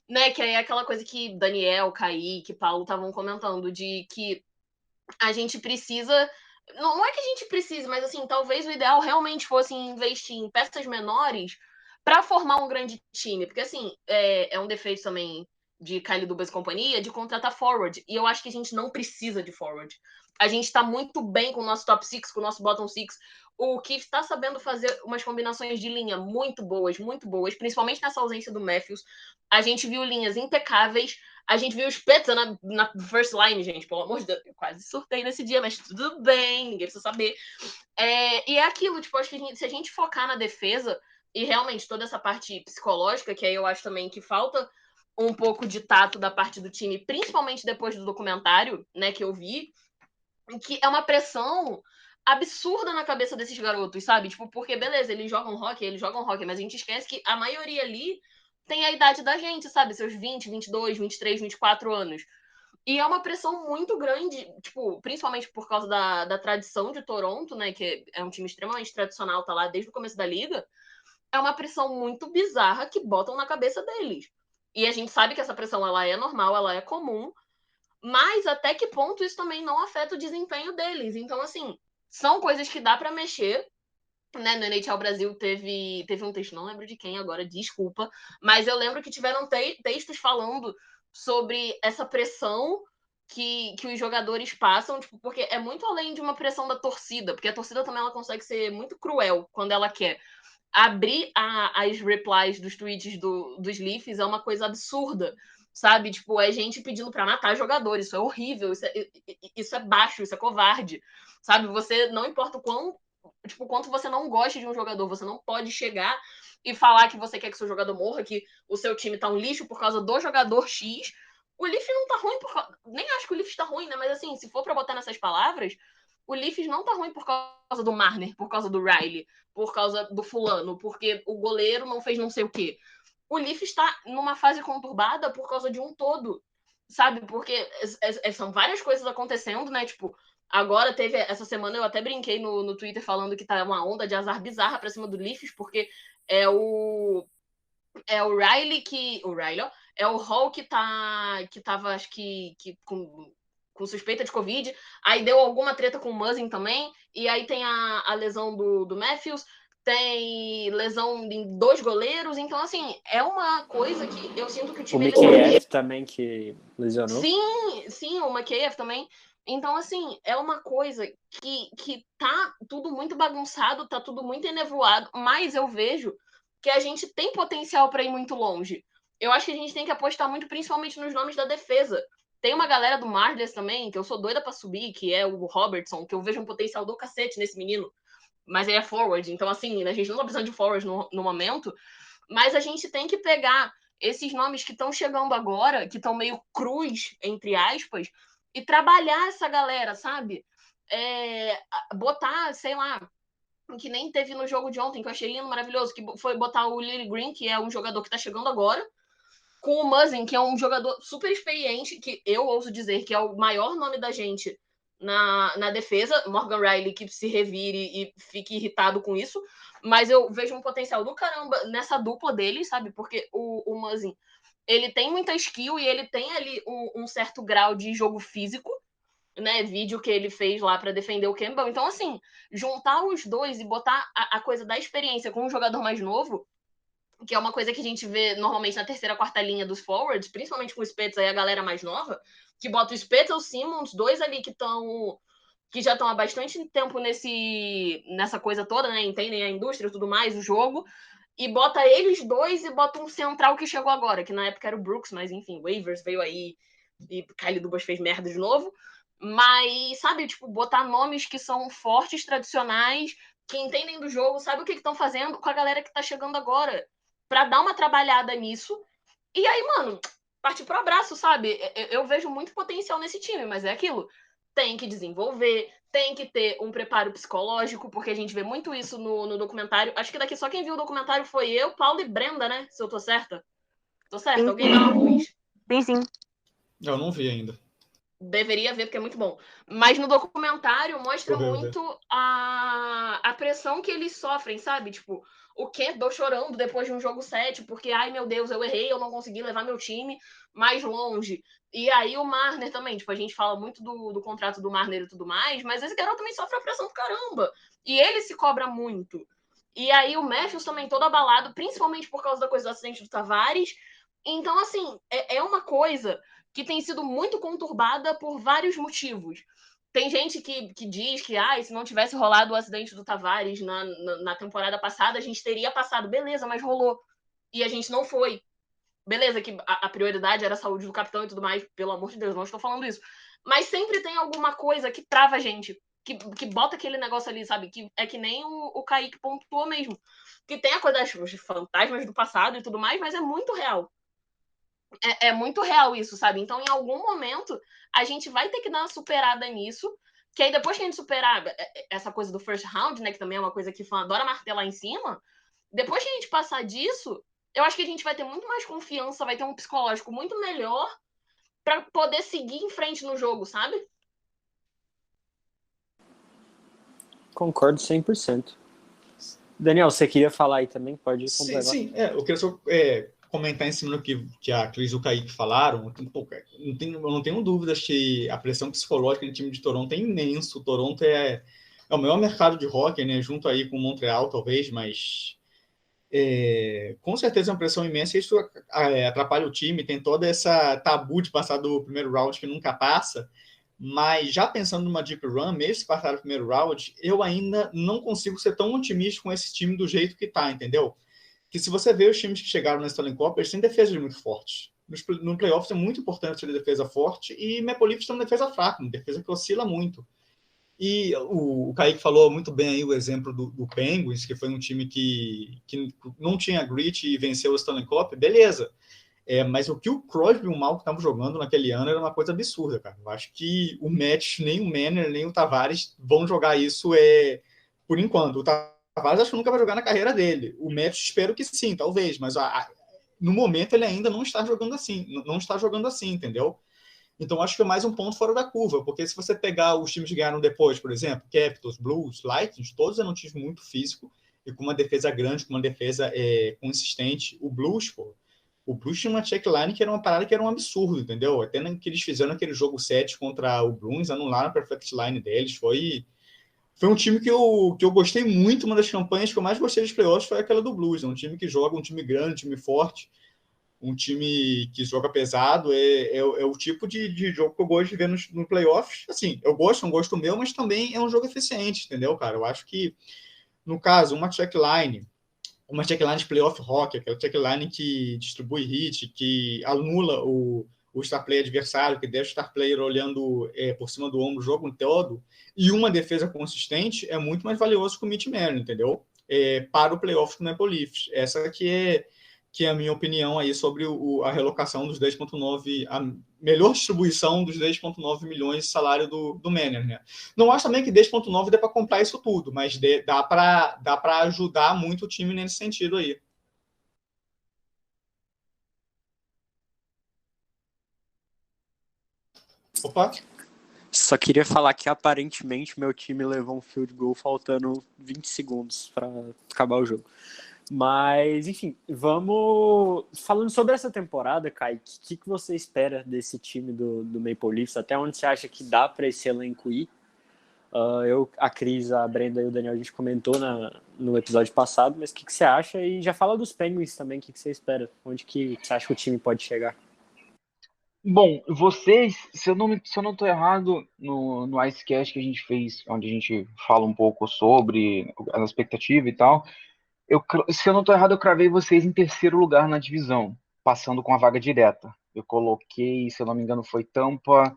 né? Que é aquela coisa que Daniel, Kaique, Paulo estavam comentando, de que a gente precisa. Não é que a gente precise, mas assim, talvez o ideal realmente fosse investir em peças menores para formar um grande time. Porque, assim, é um defeito também de Kyle Dubas e companhia de contratar forward. E eu acho que a gente não precisa de forward. A gente está muito bem com o nosso top six, com o nosso bottom six. O Keith está sabendo fazer umas combinações de linha muito boas, principalmente nessa ausência do Matthews. A gente viu linhas impecáveis. A gente viu os Spezza na first line, gente, pelo amor de Deus. Eu quase surtei nesse dia, mas tudo bem, ninguém precisa saber. E é aquilo, tipo, acho que se a gente focar na defesa e realmente toda essa parte psicológica, que aí eu acho também que falta um pouco de tato da parte do time, principalmente depois do documentário, né, que eu vi, que é uma pressão absurda na cabeça desses garotos, sabe? Tipo, porque, beleza, eles jogam hockey, mas a gente esquece que a maioria ali tem a idade da gente, sabe? Seus 20, 22, 23, 24 anos. E é uma pressão muito grande, tipo, principalmente por causa da tradição de Toronto, né? Que é um time extremamente tradicional, tá lá desde o começo da liga. É uma pressão muito bizarra que botam na cabeça deles. E a gente sabe que essa pressão, ela é normal, ela é comum, mas até que ponto isso também não afeta o desempenho deles. Então, assim, são coisas que dá para mexer, né, no NHL Brasil teve um texto, não lembro de quem agora, desculpa, mas eu lembro que tiveram textos falando sobre essa pressão que os jogadores passam, tipo, porque é muito além de uma pressão da torcida, porque a torcida também ela consegue ser muito cruel quando ela quer. Abrir as replies dos tweets dos Leafs é uma coisa absurda, sabe? Tipo, é gente pedindo para matar jogadores, isso é horrível, isso é baixo, isso é covarde, sabe? Você, não importa o quanto você não gosta de um jogador, você não pode chegar e falar que você quer que seu jogador morra, que o seu time tá um lixo por causa do jogador X. O Leafs não tá ruim nem acho que o Leafs tá ruim, né? Mas assim, se for pra botar nessas palavras, o Leafs não tá ruim por causa do Marner, por causa do Riley, por causa do fulano, porque o goleiro não fez não sei o quê. O Leafs tá numa fase conturbada por causa de um todo, sabe? Porque são várias coisas acontecendo, né? Tipo, agora teve, essa semana eu até brinquei no Twitter falando que tá uma onda de azar bizarra pra cima do Leafs, porque é o Riley que... O Riley, ó. É o Hall que tava, acho que com suspeita de Covid. Aí deu alguma treta com o Muzzin também. E aí tem a lesão do Matthews. Tem lesão em 2 goleiros. Então, assim, é uma coisa que eu sinto que o time... O Mikheyev também, que lesionou. Sim, o Mikheyev também. Então, assim, é uma coisa que tá tudo muito bagunçado, tá tudo muito enevoado, mas eu vejo que a gente tem potencial para ir muito longe. Eu acho que a gente tem que apostar muito, principalmente nos nomes da defesa. Tem uma galera do Marlies também, que eu sou doida para subir, que é o Robertson, que eu vejo um potencial do cacete nesse menino. Mas ele é forward, então, assim, a gente não tá precisando de forward no momento, mas a gente tem que pegar esses nomes que estão chegando agora, que estão meio cruz, entre aspas, e trabalhar essa galera, sabe? Botar, sei lá, que nem teve no jogo de ontem, que eu achei lindo, maravilhoso, que foi botar o Lily Green, que é um jogador que tá chegando agora, com o Muzzin, que é um jogador super experiente, que eu ouso dizer que é o maior nome da gente na defesa. Morgan Riley que se revire e fique irritado com isso, mas eu vejo um potencial do caramba nessa dupla dele, sabe? Porque o Muzzin, ele tem muita skill e ele tem ali um certo grau de jogo físico, né? Vídeo que ele fez lá para defender o Campbell. Então, assim, juntar os dois e botar a coisa da experiência com um jogador mais novo que é uma coisa que a gente vê normalmente na terceira, quarta linha dos forwards, principalmente com o Spezza e a galera mais nova, que bota o Spezza e o Simmons, dois ali que já estão há bastante tempo nessa coisa toda, né? Entendem a indústria e tudo mais, o jogo, e bota eles dois e bota um central que chegou agora, que na época era o Brooks, mas enfim, o Waivers veio aí e Kyle Dubas fez merda de novo. Mas, sabe, tipo, botar nomes que são fortes, tradicionais, que entendem do jogo, sabe o que estão fazendo com a galera que tá chegando agora, pra dar uma trabalhada nisso. E aí, mano, partir pro abraço, sabe? Eu vejo muito potencial nesse time, mas é aquilo. Tem que desenvolver, tem que ter um preparo psicológico, porque a gente vê muito isso no documentário. Acho que daqui só quem viu o documentário foi eu, Paulo e Brenda, né? Se eu tô certa. Tô certa? Sim, Alguém dá uma luz. sim. Eu não vi ainda. Deveria ver, porque é muito bom. Mas no documentário mostra Vou ver. muito a pressão que eles sofrem, sabe? Tipo, o Campbell chorando depois de um jogo 7, porque, ai meu Deus, eu errei, eu não consegui levar meu time mais longe. E aí o Marner também, tipo, a gente fala muito do contrato do Marner e tudo mais, mas esse garoto também sofre a pressão do caramba. E ele se cobra muito. E aí o Matthews também todo abalado, principalmente por causa da coisa do acidente do Tavares. Então, assim, é uma coisa que tem sido muito conturbada por vários motivos. Tem gente que diz que se não tivesse rolado o acidente do Tavares na temporada passada, a gente teria passado. Beleza, mas rolou. E a gente não foi. Beleza, que a prioridade era a saúde do capitão e tudo mais. Pelo amor de Deus, não estou falando isso. Mas sempre tem alguma coisa que trava a gente. Que bota aquele negócio ali, sabe? Que é que nem o Kaique pontuou mesmo. Que tem a coisa das fantasmas do passado e tudo mais, mas é muito real. É muito real isso, sabe? Então, em algum momento, a gente vai ter que dar uma superada nisso, que aí depois que a gente superar essa coisa do first round, né, que também é uma coisa que fã adora martelar em cima, depois que a gente passar disso, eu acho que a gente vai ter muito mais confiança, vai ter um psicológico muito melhor para poder seguir em frente no jogo, sabe? Concordo 100%. Daniel, você queria falar aí também? Pode completar. Sim. Eu queria só comentar em cima do que a Cris e o Kaique falaram. Eu não tenho dúvidas que a pressão psicológica no time de Toronto é imenso. O Toronto é o maior mercado de hockey, né? Junto aí com o Montreal, talvez, mas com certeza é uma pressão imensa. Isso atrapalha o time. Tem toda essa tabu de passar do primeiro round que nunca passa. Mas já pensando numa deep run, mesmo se passar o primeiro round, eu ainda não consigo ser tão otimista com esse time do jeito que tá, entendeu? Que se você vê os times que chegaram na Stanley Cup, eles têm defesas muito fortes. No playoffs é muito importante ter defesa forte e Maple Leafs tem uma defesa fraca, uma defesa que oscila muito. E o Kaique falou muito bem aí o exemplo do Penguins, que foi um time que não tinha grit e venceu o Stanley Cup, beleza. Mas o que o Crosby e o Malkin estavam jogando naquele ano era uma coisa absurda, cara. Eu acho que o Matthews, nem o Manner, nem o Tavares vão jogar isso por enquanto. O Tavares acho que nunca vai jogar na carreira dele. O Matthews espero que sim, talvez, mas no momento ele ainda não está jogando assim, entendeu? Então acho que é mais um ponto fora da curva, porque se você pegar os times que ganharam depois, por exemplo, Capitals, Blues, Lightning, todos eram um time muito físico e com uma defesa grande, com uma defesa consistente. O Blues tinha uma checkline que era uma parada que era um absurdo, entendeu? Até que eles fizeram aquele jogo 7 contra o Bruins, anularam a perfect line deles. Foi um time que eu gostei muito. Uma das campanhas que eu mais gostei dos playoffs foi aquela do Blues. É um time que joga, um time grande, um time forte, um time que joga pesado. É o tipo de jogo que eu gosto de ver no playoffs. Assim, eu gosto, é um gosto meu, mas também é um jogo eficiente, entendeu, cara? Eu acho que, no caso, uma checkline de playoff hockey, aquela checkline que distribui hit, que anula o star player adversário, que deixa o star player olhando por cima do ombro o jogo todo, e uma defesa consistente é muito mais valioso que o Mitch Marner, entendeu? Para o playoff do Maple Leafs. Essa aqui que é a minha opinião aí sobre a relocação dos 10,9, a melhor distribuição dos 10,9 milhões de salário do Manner, né? Não acho também que 10,9 dê para comprar isso tudo, mas dá para ajudar muito o time nesse sentido aí. Opa! Só queria falar que aparentemente meu time levou um field goal faltando 20 segundos para acabar o jogo. Mas, enfim, vamos... Falando sobre essa temporada, Kaique, o que você espera desse time do Maple Leafs? Até onde você acha que dá para esse elenco ir? A Cris, a Brenda e o Daniel, a gente comentou no episódio passado, mas o que você acha? E já fala dos Penguins também, o que você espera? Onde que você acha que o time pode chegar? Bom, vocês, se eu não tô errado, no Icecast que a gente fez, onde a gente fala um pouco sobre a expectativa e tal, se eu não tô errado, eu cravei vocês em terceiro lugar na divisão, passando com a vaga direta. Eu coloquei, se eu não me engano, foi Tampa,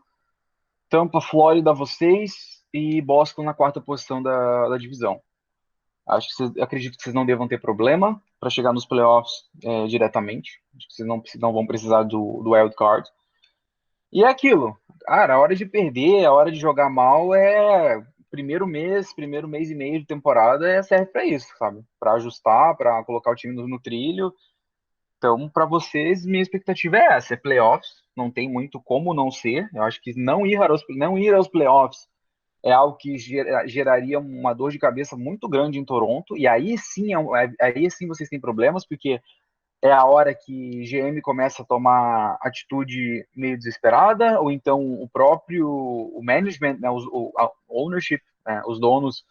Flórida, vocês e Boston na quarta posição da divisão. Acredito que vocês não devam ter problema para chegar nos playoffs diretamente. Acho que vocês não vão precisar do wild card. E é aquilo, cara, a hora de perder, a hora de jogar mal primeiro mês e meio de temporada serve para isso, sabe? Para ajustar, para colocar o time no trilho. Então, para vocês, minha expectativa é essa, é playoffs, não tem muito como não ser. Eu acho que não ir aos playoffs é algo que geraria uma dor de cabeça muito grande em Toronto, e aí sim vocês têm problemas, porque é a hora que GM começa a tomar atitude meio desesperada, ou então o management, né, a ownership, né, os donos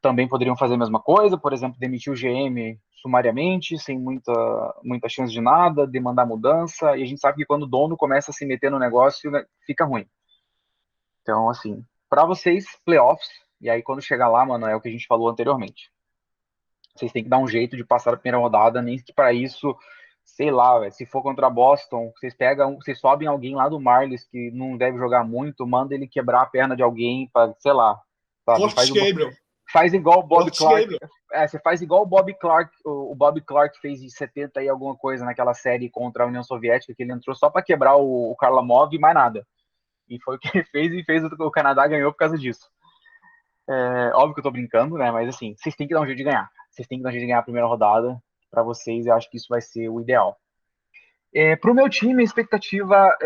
também poderiam fazer a mesma coisa, por exemplo, demitir o GM sumariamente, sem muita chance de nada, demandar mudança, e a gente sabe que quando o dono começa a se meter no negócio, né, fica ruim. Então, assim, para vocês, playoffs, e aí quando chegar lá, mano, é o que a gente falou anteriormente. Vocês têm que dar um jeito de passar a primeira rodada, nem que para isso, sei lá, véio, se for contra Boston, vocês sobem alguém lá do Marlies que não deve jogar muito, manda ele quebrar a perna de alguém para, sei lá, sabe? Forte Gabriel. Faz igual o Bob Forte Clark. Gabriel. Você faz igual o Bob Clark, o Bob Clark fez em 70 e alguma coisa naquela série contra a União Soviética, que ele entrou só para quebrar o Kharlamov e mais nada. E foi o que ele fez, e o Canadá ganhou por causa disso. Óbvio que eu tô brincando, né? Mas assim, vocês têm que dar um jeito de ganhar. Vocês têm que dar um jeito de ganhar a primeira rodada. Para vocês, eu acho que isso vai ser o ideal. Pro meu time, a expectativa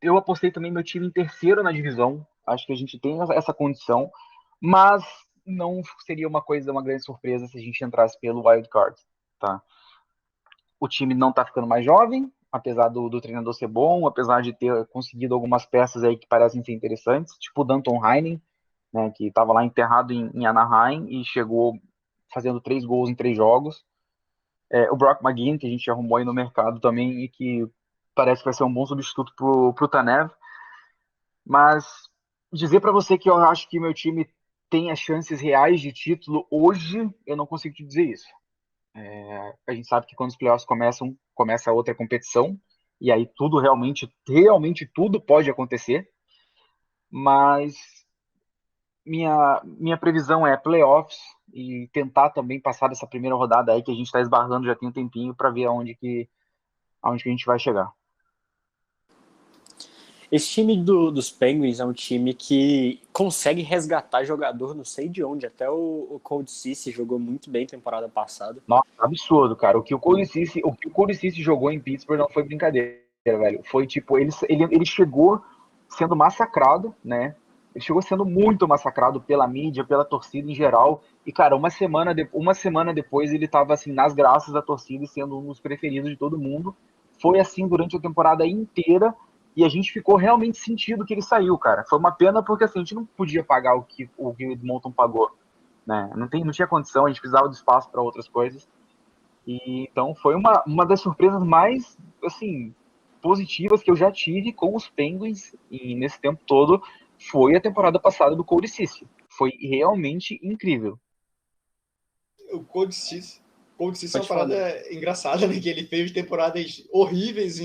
eu apostei também meu time em terceiro na divisão. Acho que a gente tem essa condição, mas não seria uma grande surpresa se a gente entrasse pelo wild card, tá? O time não tá ficando mais jovem, apesar do treinador ser bom, apesar de ter conseguido algumas peças aí que parecem ser interessantes, tipo o Danton Heinen, né, que estava lá enterrado em Anaheim e chegou fazendo 3 gols em 3 jogos. O Brock McGinn, que a gente arrumou aí no mercado também e que parece que vai ser um bom substituto pro Tanev. Mas dizer para você que eu acho que meu time tem as chances reais de título hoje, eu não consigo te dizer isso. A gente sabe que quando os playoffs começa outra competição, e aí tudo realmente tudo pode acontecer, mas minha previsão é playoffs e tentar também passar dessa primeira rodada aí que a gente está esbarrando já tem um tempinho para ver aonde que a gente vai chegar. Esse time dos Penguins é um time que consegue resgatar jogador não sei de onde. Até o Cole Ceci jogou muito bem temporada passada. Nossa, absurdo, cara. O que o Cole Ceci jogou em Pittsburgh não foi brincadeira, velho. Foi tipo, ele chegou sendo massacrado, né? Ele chegou sendo muito massacrado pela mídia, pela torcida em geral. E, cara, uma semana depois ele tava, assim, nas graças da torcida, sendo um dos preferidos de todo mundo. Foi assim durante a temporada inteira. E a gente ficou realmente sentido que ele saiu, cara. Foi uma pena porque, assim, a gente não podia pagar o que o Edmonton pagou, né? Não tinha condição, a gente precisava de espaço para outras coisas. E, então, foi uma das surpresas mais, assim, positivas que eu já tive com os Penguins e nesse tempo todo foi a temporada passada do Cole Ceci. Foi realmente incrível. O Cole Ceci é uma parada engraçada, né? Que ele fez temporadas horríveis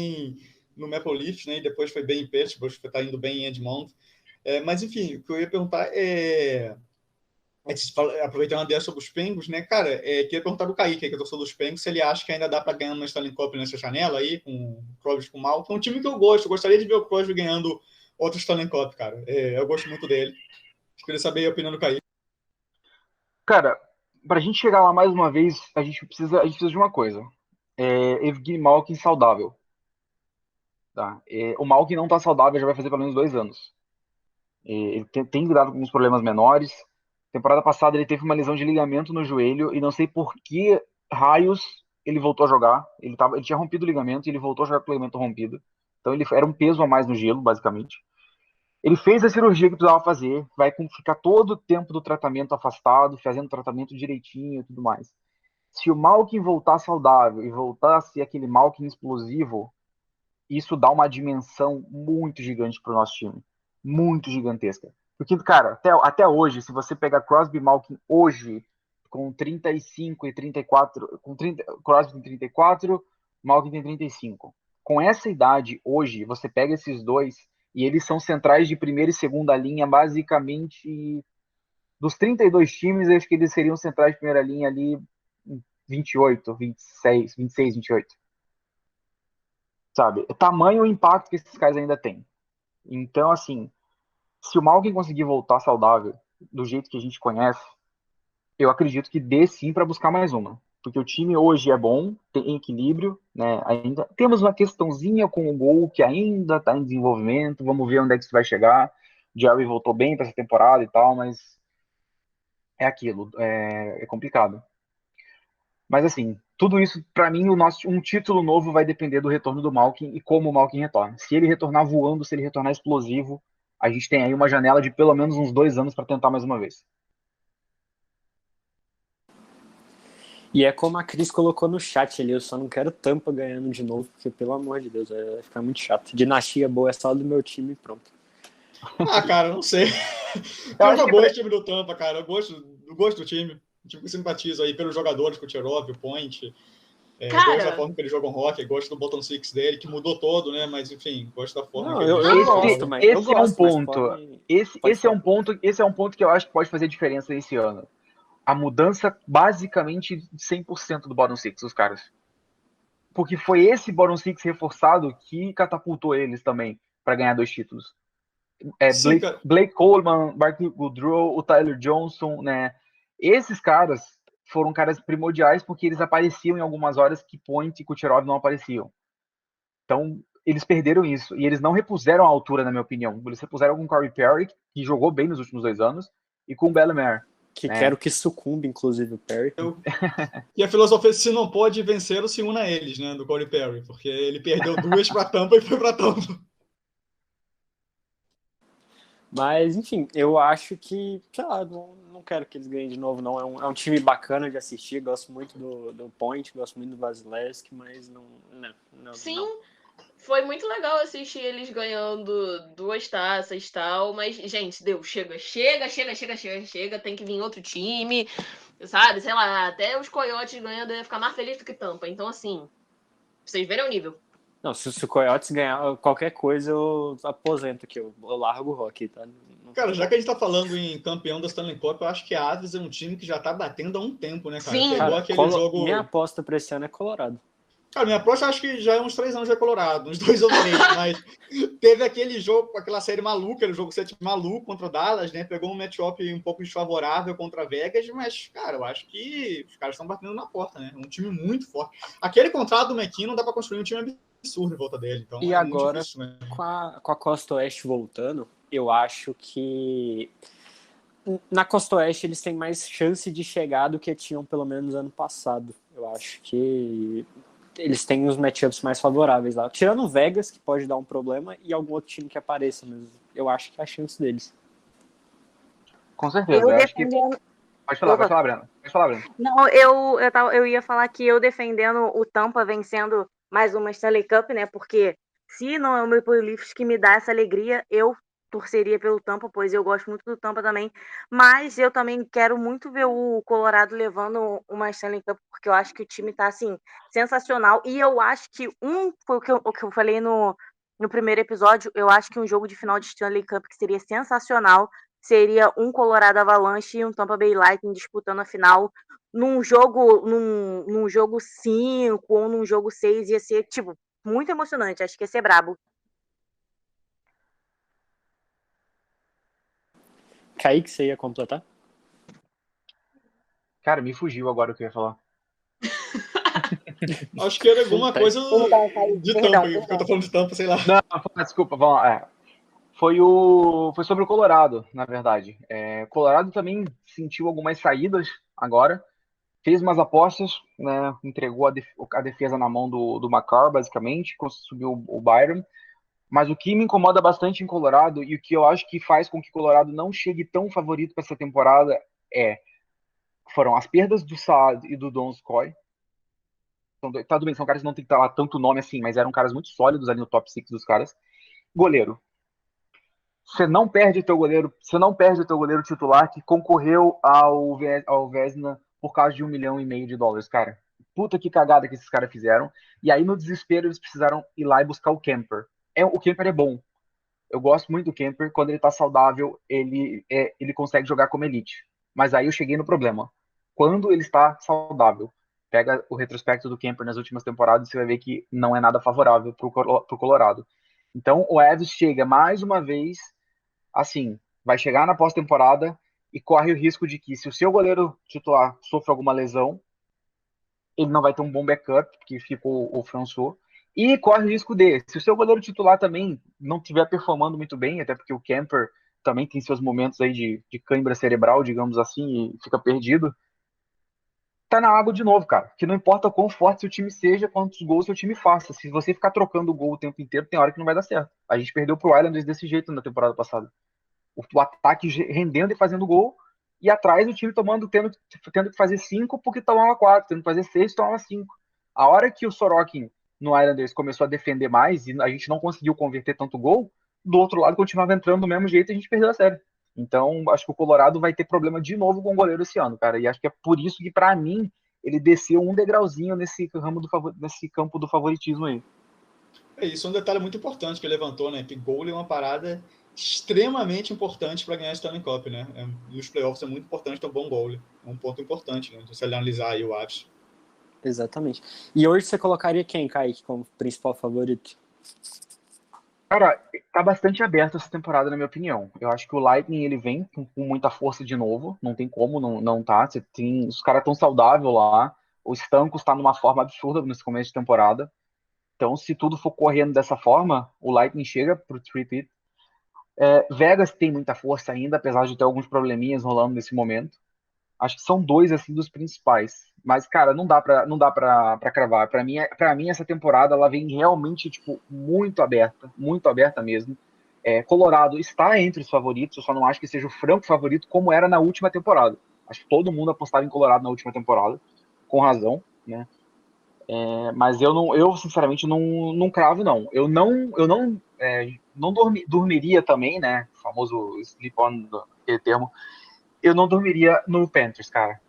no Maple Leafs, né? E depois foi bem em Pittsburgh, tá indo bem em Edmonton. Mas, enfim, o que eu ia perguntar aproveitando a ideia sobre os Penguins, né, cara, queria perguntar do Kaique, que é torcedor dos Penguins, se ele acha que ainda dá para ganhar uma Stanley Cup nessa janela aí, com o Crosby, com o Malkin. É um time que eu gostaria de ver o Crosby ganhando outro Stanley Cup, cara. Eu gosto muito dele. Queria saber a opinião do Kaique. Cara, pra gente chegar lá mais uma vez, a gente precisa de uma coisa. Evgeny Malkin saudável. Tá? O Malkin não tá saudável, já vai fazer pelo menos 2 anos. Ele tem lidado com uns problemas menores. Temporada passada ele teve uma lesão de ligamento no joelho e não sei por que raios ele voltou a jogar. Ele tinha rompido o ligamento e ele voltou a jogar com o ligamento rompido. Então ele era um peso a mais no gelo, basicamente. Ele fez a cirurgia que precisava fazer, vai ficar todo o tempo do tratamento afastado, fazendo tratamento direitinho e tudo mais. Se o Malkin voltar saudável e voltar a ser aquele Malkin explosivo, isso dá uma dimensão muito gigante pro nosso time. Muito gigantesca. Porque, cara, até hoje, se você pegar Crosby e Malkin hoje, com 35 e 34, Crosby tem 34, Malkin tem 35. Com essa idade, hoje, você pega esses dois e eles são centrais de primeira e segunda linha, basicamente, dos 32 times, eu acho que eles seriam centrais de primeira linha ali 28, 26, 26, 28. Sabe? Tamanho o impacto que esses caras ainda têm. Então, assim, se o Malkin conseguir voltar saudável do jeito que a gente conhece, eu acredito que dê sim para buscar mais uma. Porque o time hoje é bom, tem equilíbrio, né? Ainda temos uma questãozinha com o gol que ainda está em desenvolvimento. Vamos ver onde é que isso vai chegar. O Jerry voltou bem para essa temporada e tal, mas é aquilo, é complicado. Mas assim, tudo isso, para mim, um título novo vai depender do retorno do Malkin e como o Malkin retorna. Se ele retornar voando, se ele retornar explosivo, a gente tem aí uma janela de pelo menos uns 2 anos para tentar mais uma vez. E é como a Cris colocou no chat ali, eu só não quero Tampa ganhando de novo, porque pelo amor de Deus, vai ficar muito chato. Dinastia boa é só do meu time e pronto. Ah, cara, não sei. Eu gosto do time do Tampa, cara. Eu gosto do time. O time que simpatizo aí pelos jogadores, Kucherov, o Point. Gosto da forma que eles jogam hockey, gosto do bottom six dele, que mudou todo, né? Mas enfim, gosto da forma que ele gosto, mas esse é um ponto. Esse é um ponto que eu acho que pode fazer diferença esse ano. A mudança basicamente de 100% do bottom six, os caras. Porque foi esse bottom six reforçado que catapultou eles também para ganhar 2 títulos. Blake Coleman, Mark Goodrow, o Tyler Johnson, né? Esses caras foram caras primordiais porque eles apareciam em algumas horas que Point e Kucherov não apareciam. Então, eles perderam isso. E eles não repuseram a altura, na minha opinião. Eles repuseram com o Corey Perry, que jogou bem nos últimos 2 anos, e com o Bellemare. Que quero que sucumba, inclusive, o Perry. E a filosofia, se não pode vencer, se una a eles, né? Do Corey Perry. Porque ele perdeu 2 para Tampa e foi para Tampa. Mas, enfim, eu acho que, sei lá, não quero que eles ganhem de novo, não. É um time bacana de assistir, gosto muito do Point, gosto muito do Vasilevskiy, mas não. Sim, não. Foi muito legal assistir eles ganhando 2 taças e tal, mas, gente, chega, tem que vir outro time, sabe? Sei lá, até os Coyotes ganhando ia ficar mais feliz do que Tampa. Então, assim, vocês verem o nível. Não, se o Coyotes ganhar qualquer coisa, eu aposento aqui, eu largo o hockey, tá? Cara, já que a gente tá falando em campeão da Stanley Cup, eu acho que a Aves é um time que já tá batendo há um tempo, né, cara? Sim. Pegou Cara, aquele jogo... Minha aposta pra esse ano é Colorado. Cara, minha aposta acho que já é uns 3 anos já Colorado, uns 2 ou 3, mas teve aquele jogo, aquela série maluca, aquele jogo 7 maluco contra o Dallas, né? Pegou um matchup um pouco desfavorável contra a Vegas, mas, cara, eu acho que os caras estão batendo na porta, né? Um time muito forte. Aquele contrato do McKinnon dá para construir um time absurdo em volta dele. Então e agora, difícil, né? com a Costa Oeste voltando, eu acho que na Costa Oeste eles têm mais chance de chegar do que tinham pelo menos ano passado. Eu acho que eles têm os matchups mais favoráveis lá. Tirando o Vegas, que pode dar um problema, e algum outro time que apareça, mas eu acho que é a chance deles. Com certeza. Eu acho que... Pode falar, Breno. Não, eu ia falar que eu defendendo o Tampa vencendo mais uma Stanley Cup, né? Porque se não é o Maple Leafs que me dá essa alegria, eu torceria pelo Tampa, pois eu gosto muito do Tampa também, mas eu também quero muito ver o Colorado levando uma Stanley Cup, porque eu acho que o time tá, assim, sensacional, e eu acho que foi o que eu falei no primeiro episódio, eu acho que um jogo de final de Stanley Cup que seria sensacional seria um Colorado Avalanche e um Tampa Bay Lightning disputando a final num jogo 5 ou num jogo 6, ia ser, tipo, muito emocionante, acho que ia ser brabo. Kaique, você ia completar? Cara, me fugiu agora o que eu ia falar. Acho que era alguma coisa de Tampa, porque eu tô falando de Tampa, sei lá. Não, desculpa, vamos lá. Foi sobre o Colorado, na verdade. Colorado também sentiu algumas saídas agora. Fez umas apostas, né? Entregou a defesa na mão do Makar, basicamente. Subiu o Byron. Mas o que me incomoda bastante em Colorado e o que eu acho que faz com que Colorado não chegue tão favorito para essa temporada foram as perdas do Saad e do Donskoy. Tá tudo bem, são caras que não tem que estar lá tanto nome assim, mas eram caras muito sólidos ali no top 6 dos caras. Goleiro. Você não perde o teu goleiro titular que concorreu ao Vesna por causa de $1,5 milhão, cara. Puta que cagada que esses caras fizeram. E aí, no desespero, eles precisaram ir lá e buscar o Kemper. O Kemper é bom. Eu gosto muito do Kemper. Quando ele tá saudável, ele consegue jogar como elite. Mas aí eu cheguei no problema. Quando ele está saudável, pega o retrospecto do Kemper nas últimas temporadas, você vai ver que não é nada favorável pro Colorado. Então, o Evans chega mais uma vez, assim, vai chegar na pós-temporada e corre o risco de que, se o seu goleiro titular sofre alguma lesão, ele não vai ter um bom backup, porque ficou o François, e corre o risco de, se o seu goleiro titular também não estiver performando muito bem, até porque o Kemper também tem seus momentos aí de cãibra cerebral, digamos assim, e fica perdido, tá na água de novo, cara. Que não importa o quão forte seu time seja, quantos gols seu time faça. Se você ficar trocando o gol o tempo inteiro, tem hora que não vai dar certo. A gente perdeu pro Islanders desse jeito na temporada passada. O ataque rendendo e fazendo gol, e atrás o time tendo que fazer 5 porque tomava 4, tendo que fazer 6 tomava 5. A hora que o Sorokin no Islanders começou a defender mais e a gente não conseguiu converter tanto gol, do outro lado continuava entrando do mesmo jeito e a gente perdeu a série. Então, acho que o Colorado vai ter problema de novo com o goleiro esse ano, cara. E acho que é por isso que, pra mim, ele desceu um degrauzinho nesse campo do favoritismo aí. Isso é um detalhe muito importante que ele levantou, né? Que goal é uma parada extremamente importante para ganhar a Stanley Cup, né? Nos playoffs é muito importante ter um bom goal. É um ponto importante, né? Se analisar aí o Avs. Exatamente. E hoje você colocaria quem, Kaique, como principal favorito? Cara, tá bastante aberto essa temporada, na minha opinião. Eu acho que o Lightning, ele vem com muita força de novo. Não tem como não tá. Os caras tão saudáveis lá. O Stamkos tá numa forma absurda nesse começo de temporada. Então, se tudo for correndo dessa forma, o Lightning chega pro three-peat. Vegas tem muita força ainda, apesar de ter alguns probleminhas rolando nesse momento. Acho que são dois, assim, dos principais. Mas, cara, não dá pra cravar. Pra mim, essa temporada, ela vem realmente, tipo, muito aberta mesmo. Colorado está entre os favoritos, eu só não acho que seja o franco favorito como era na última temporada. Acho que todo mundo apostava em Colorado na última temporada, com razão, né? Mas eu sinceramente não cravo, não. Eu não dormiria também, né? O famoso sleep on, aquele termo. Eu não dormiria no Panthers, cara.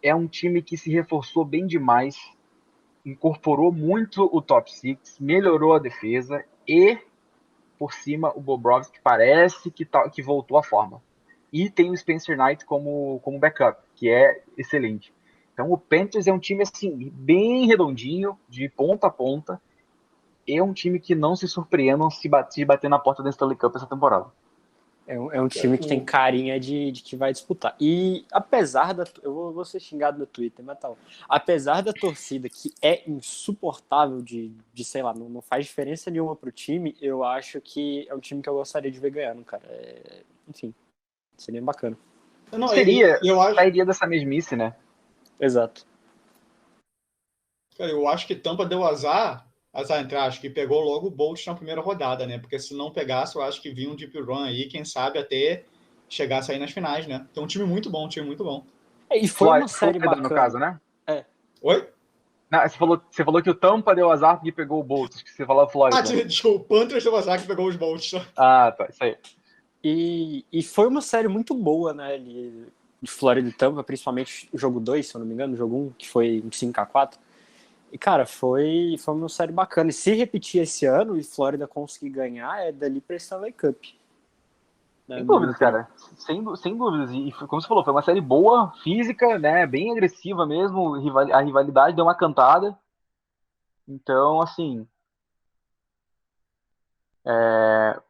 É um time que se reforçou bem demais, incorporou muito o top 6, melhorou a defesa e, por cima, o Bobrovsky parece que voltou à forma. E tem o Spencer Knight como backup, que é excelente. Então o Panthers é um time assim bem redondinho, de ponta a ponta. É um time que não se surpreendam se bater na porta da Stanley Cup essa temporada. É um time que tem carinha de que vai disputar. E apesar da... Eu vou ser xingado no Twitter, mas tal. Apesar da torcida que é insuportável sei lá, não faz diferença nenhuma pro time, eu acho que é um time que eu gostaria de ver ganhando, cara. Enfim, seria bacana. Sairia dessa mesmice, né? Exato. Cara, eu acho que Tampa deu azar entre acho que pegou logo o Bolt na primeira rodada, né? Porque se não pegasse, eu acho que vinha um deep run aí, quem sabe até chegasse aí nas finais, né? Então um time muito bom. E foi uma série bacana. No caso, né? Oi? Não, você falou que o Tampa deu azar porque pegou o Bolt, que você falou a Flórida. Desculpa, o Panthers deu azar que pegou os Bolts. Ah, tá, isso aí. E foi uma série muito boa, né? De Flórida e Tampa, principalmente o jogo 2, se eu não me engano, o jogo 1, que foi um 5-4. E, cara, foi uma série bacana. E se repetir esse ano e Flórida conseguir ganhar, é dali pra Stanley Cup. Sem dúvidas, cara. Sem dúvidas. E como você falou, foi uma série boa, física, né? Bem agressiva mesmo. A rivalidade deu uma cantada. Então, assim...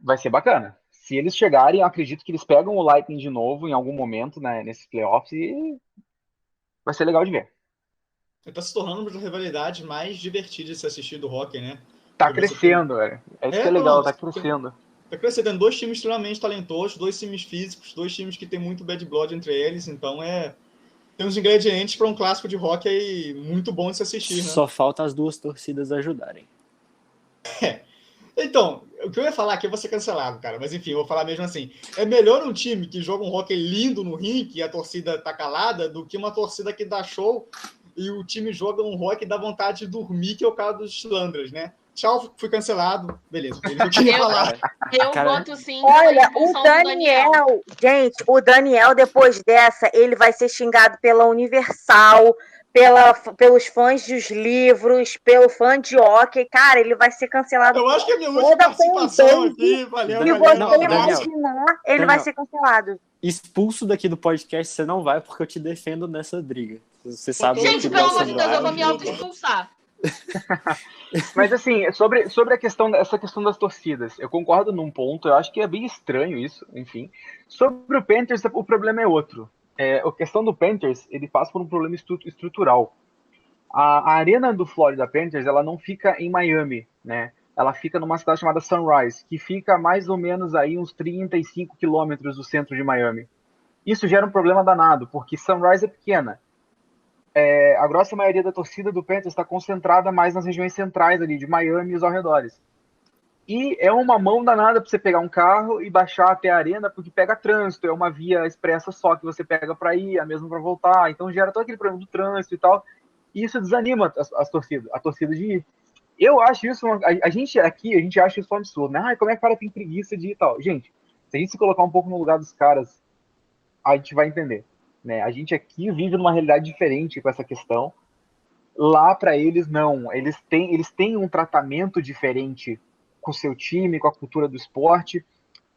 vai ser bacana. Se eles chegarem, eu acredito que eles pegam o Lightning de novo em algum momento, né, nesses playoffs, e vai ser legal de ver. Tá se tornando uma das rivalidades mais divertidas de se assistir do hockey, né? Tá crescendo, velho. Isso que é legal, tá crescendo. Tá crescendo. Dois times extremamente talentosos, dois times físicos, dois times que tem muito bad blood entre eles, então tem uns ingredientes para um clássico de hockey muito bom de se assistir, né? Só falta as duas torcidas ajudarem. Então, o que eu ia falar aqui eu vou ser cancelado, cara. Mas enfim, eu vou falar mesmo assim. É melhor um time que joga um hockey lindo no rink e a torcida tá calada do que uma torcida que dá show e o time joga um hockey e dá vontade de dormir, que é o caso dos Landras, né? Tchau, fui cancelado. Beleza, ele não queria falar. Eu Cara, voto sim pela Olha, o expulsão do Daniel. Daniel, gente, o Daniel, depois dessa, ele vai ser xingado pela Universal, pelos fãs dos livros, pelo fã de hockey. Cara, ele vai ser cancelado. Eu acho que é a minha última Toda participação fanbase aqui. Valeu, que Não, você Daniel, imaginar, ele vai Daniel. ser cancelado. Expulso daqui do podcast, você não vai, porque eu te defendo nessa briga. Você sabe Gente, que pelo você amor de Deus, vai. eu vou me auto-expulsar. Mas assim, sobre essa questão das torcidas, eu concordo num ponto, eu acho que é bem estranho isso, enfim. Sobre o Panthers, o problema é outro. A questão do Panthers, ele passa por um problema estrutural. A arena do Florida Panthers, ela não fica em Miami, né? Ela fica numa cidade chamada Sunrise, que fica mais ou menos aí uns 35 quilômetros do centro de Miami. Isso gera um problema danado, porque Sunrise é pequena. A grossa maioria da torcida do Panthers está concentrada mais nas regiões centrais ali, de Miami e os arredores. E é uma mão danada para você pegar um carro e baixar até a arena, porque pega trânsito, é uma via expressa só que você pega para ir, a mesma para voltar, então gera todo aquele problema do trânsito e tal, e isso desanima a torcida de ir. Eu acho isso, a gente aqui, a gente acha isso um absurdo, né? Como é que o cara tem preguiça de ir e tal? Gente, se a gente se colocar um pouco no lugar dos caras, a gente vai entender. Né? A gente aqui vive numa realidade diferente com essa questão. Lá, para eles, não. Eles têm um tratamento diferente com o seu time, com a cultura do esporte.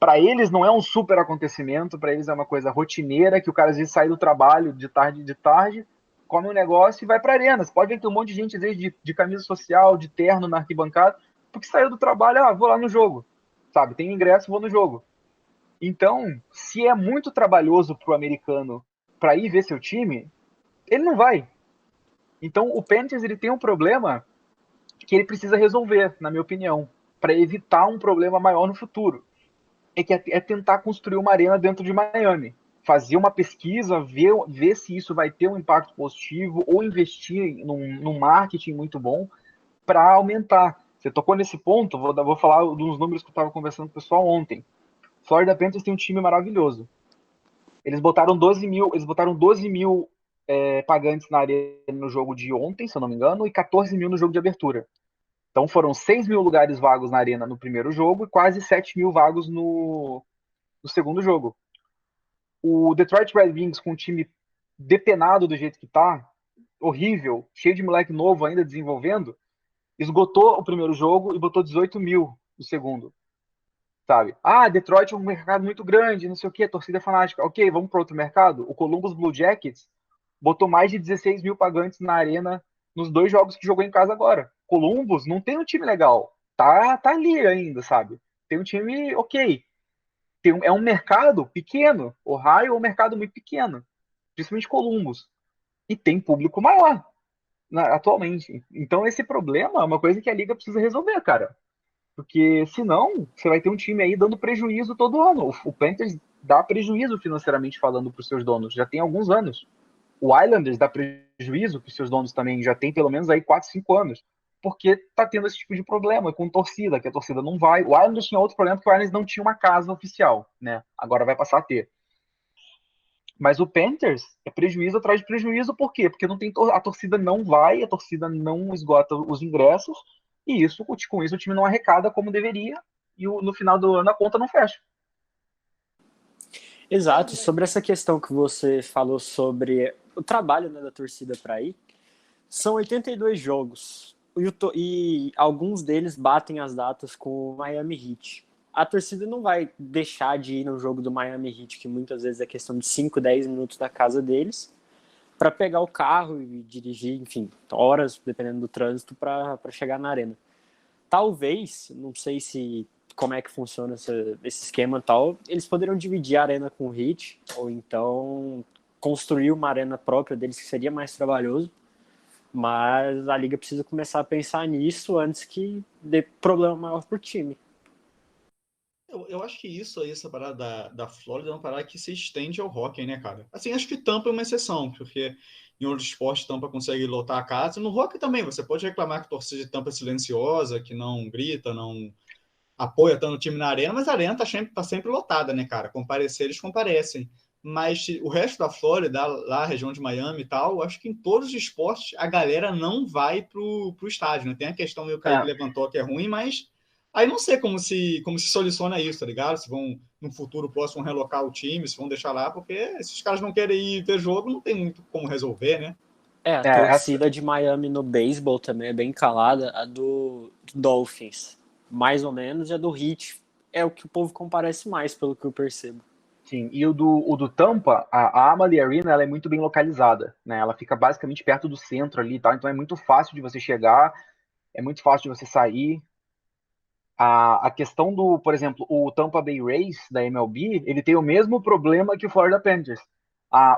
Para eles, não é um super acontecimento. Para eles, é uma coisa rotineira, que o cara às vezes sai do trabalho de tarde, come um negócio e vai para a arena. Você pode ver que tem um monte de gente, às vezes, de camisa social, de terno na arquibancada, porque saiu do trabalho, vou lá no jogo. Sabe, tem ingresso, vou no jogo. Então, se é muito trabalhoso para o americano para ir ver seu time, ele não vai. Então, o Panthers ele tem um problema que ele precisa resolver, na minha opinião, para evitar um problema maior no futuro. É tentar construir uma arena dentro de Miami. Fazer uma pesquisa, ver se isso vai ter um impacto positivo ou investir num marketing muito bom para aumentar. Você tocou nesse ponto, vou falar dos números que eu estava conversando com o pessoal ontem. Florida Panthers tem um time maravilhoso. Eles botaram 12 mil pagantes na arena no jogo de ontem, se eu não me engano, e 14 mil no jogo de abertura. Então foram 6 mil lugares vagos na arena no primeiro jogo e quase 7 mil vagos no segundo jogo. O Detroit Red Wings, com um time depenado do jeito que tá, horrível, cheio de moleque novo ainda desenvolvendo, esgotou o primeiro jogo e botou 18 mil no segundo. Sabe? Detroit é um mercado muito grande, não sei o que, a torcida é fanática. Ok, vamos para outro mercado. O Columbus Blue Jackets botou mais de 16 mil pagantes na arena nos 2 jogos que jogou em casa agora. Columbus não tem um time legal. Tá ali ainda, sabe? Tem um time ok. É um mercado pequeno. Ohio é um mercado muito pequeno. Principalmente Columbus. E tem público maior atualmente. Então esse problema é uma coisa que a liga precisa resolver, cara. Porque senão você vai ter um time aí dando prejuízo todo ano. O Panthers dá prejuízo financeiramente falando para os seus donos, já tem alguns anos. O Islanders dá prejuízo para os seus donos também, já tem pelo menos aí 4, 5 anos. Porque tá tendo esse tipo de problema com torcida, que a torcida não vai. O Islanders tinha outro problema, porque o Islanders não tinha uma casa oficial, né? Agora vai passar a ter. Mas o Panthers é prejuízo atrás de prejuízo, por quê? Porque não tem a torcida não vai, a torcida não esgota os ingressos, e com isso o time não arrecada como deveria, e no final do ano a conta não fecha. Exato, sobre essa questão que você falou sobre o trabalho, né, da torcida para ir, são 82 jogos, e alguns deles batem as datas com o Miami Heat. A torcida não vai deixar de ir no jogo do Miami Heat, que muitas vezes é questão de 5, 10 minutos da casa deles, para pegar o carro e dirigir, enfim, horas, dependendo do trânsito, para chegar na arena. Talvez, não sei como é que funciona esse esquema e tal, eles poderiam dividir a arena com o Heat, ou então construir uma arena própria deles, que seria mais trabalhoso, mas a liga precisa começar a pensar nisso antes que dê problema maior pro time. Eu acho que essa parada da Flórida é uma parada que se estende ao hockey, né, cara? Assim, acho que Tampa é uma exceção, porque em outros esportes Tampa consegue lotar a casa. No hockey também, você pode reclamar que a torcida de Tampa é silenciosa, que não grita, não apoia tanto o time na arena, mas a arena tá sempre lotada, né, cara? Comparecer, eles comparecem. Mas o resto da Flórida, lá, a região de Miami e tal, acho que em todos os esportes a galera não vai pro estádio, né? Tem a questão meio que o Kaique levantou que é ruim, mas aí não sei como se soluciona isso, tá ligado? Se vão, no futuro próximo, relocar o time, se vão deixar lá, porque se os caras não querem ir ver jogo, não tem muito como resolver, né? A torcida de Miami no beisebol também é bem calada, a do Dolphins, mais ou menos, e a do Heat é o que o povo comparece mais, pelo que eu percebo. Sim, e o do Tampa, a Amalie Arena, ela é muito bem localizada, né? Ela fica basicamente perto do centro ali e tal, então é muito fácil de você chegar, é muito fácil de você sair. A questão do, por exemplo, o Tampa Bay Rays da MLB, ele tem o mesmo problema que o Florida Panthers.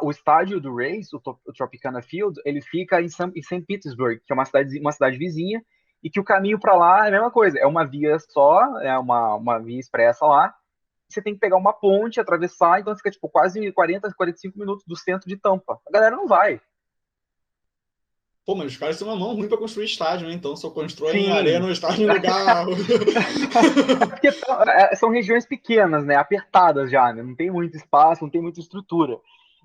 O estádio do Rays, o Tropicana Field, ele fica em St. Petersburg, que é uma cidade vizinha, e que o caminho para lá é a mesma coisa, é uma via só, é uma via expressa lá. Você tem que pegar uma ponte, atravessar, então fica tipo quase 40, 45 minutos do centro de Tampa. A galera não vai. Pô, mas os caras têm uma mão ruim pra construir estádio, né? Então só constroem Sim. arena, estádio em lugar. Porque são regiões pequenas, né? Apertadas já, né? Não tem muito espaço, não tem muita estrutura.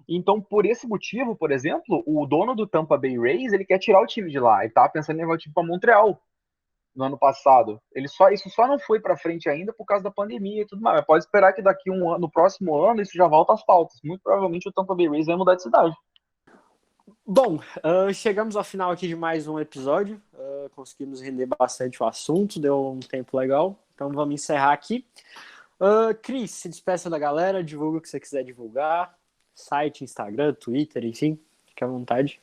Então, por esse motivo, por exemplo, o dono do Tampa Bay Rays, ele quer tirar o time de lá. Ele tava pensando em levar o time para Montreal no ano passado. Isso só não foi para frente ainda por causa da pandemia e tudo mais. Mas pode esperar que daqui um ano, no próximo ano, isso já volta às pautas. Muito provavelmente o Tampa Bay Rays vai mudar de cidade. Bom, chegamos ao final aqui de mais um episódio. Conseguimos render bastante o assunto, deu um tempo legal. Então vamos encerrar aqui. Cris, se despeça da galera, divulga o que você quiser divulgar. Site, Instagram, Twitter, enfim, fique à vontade.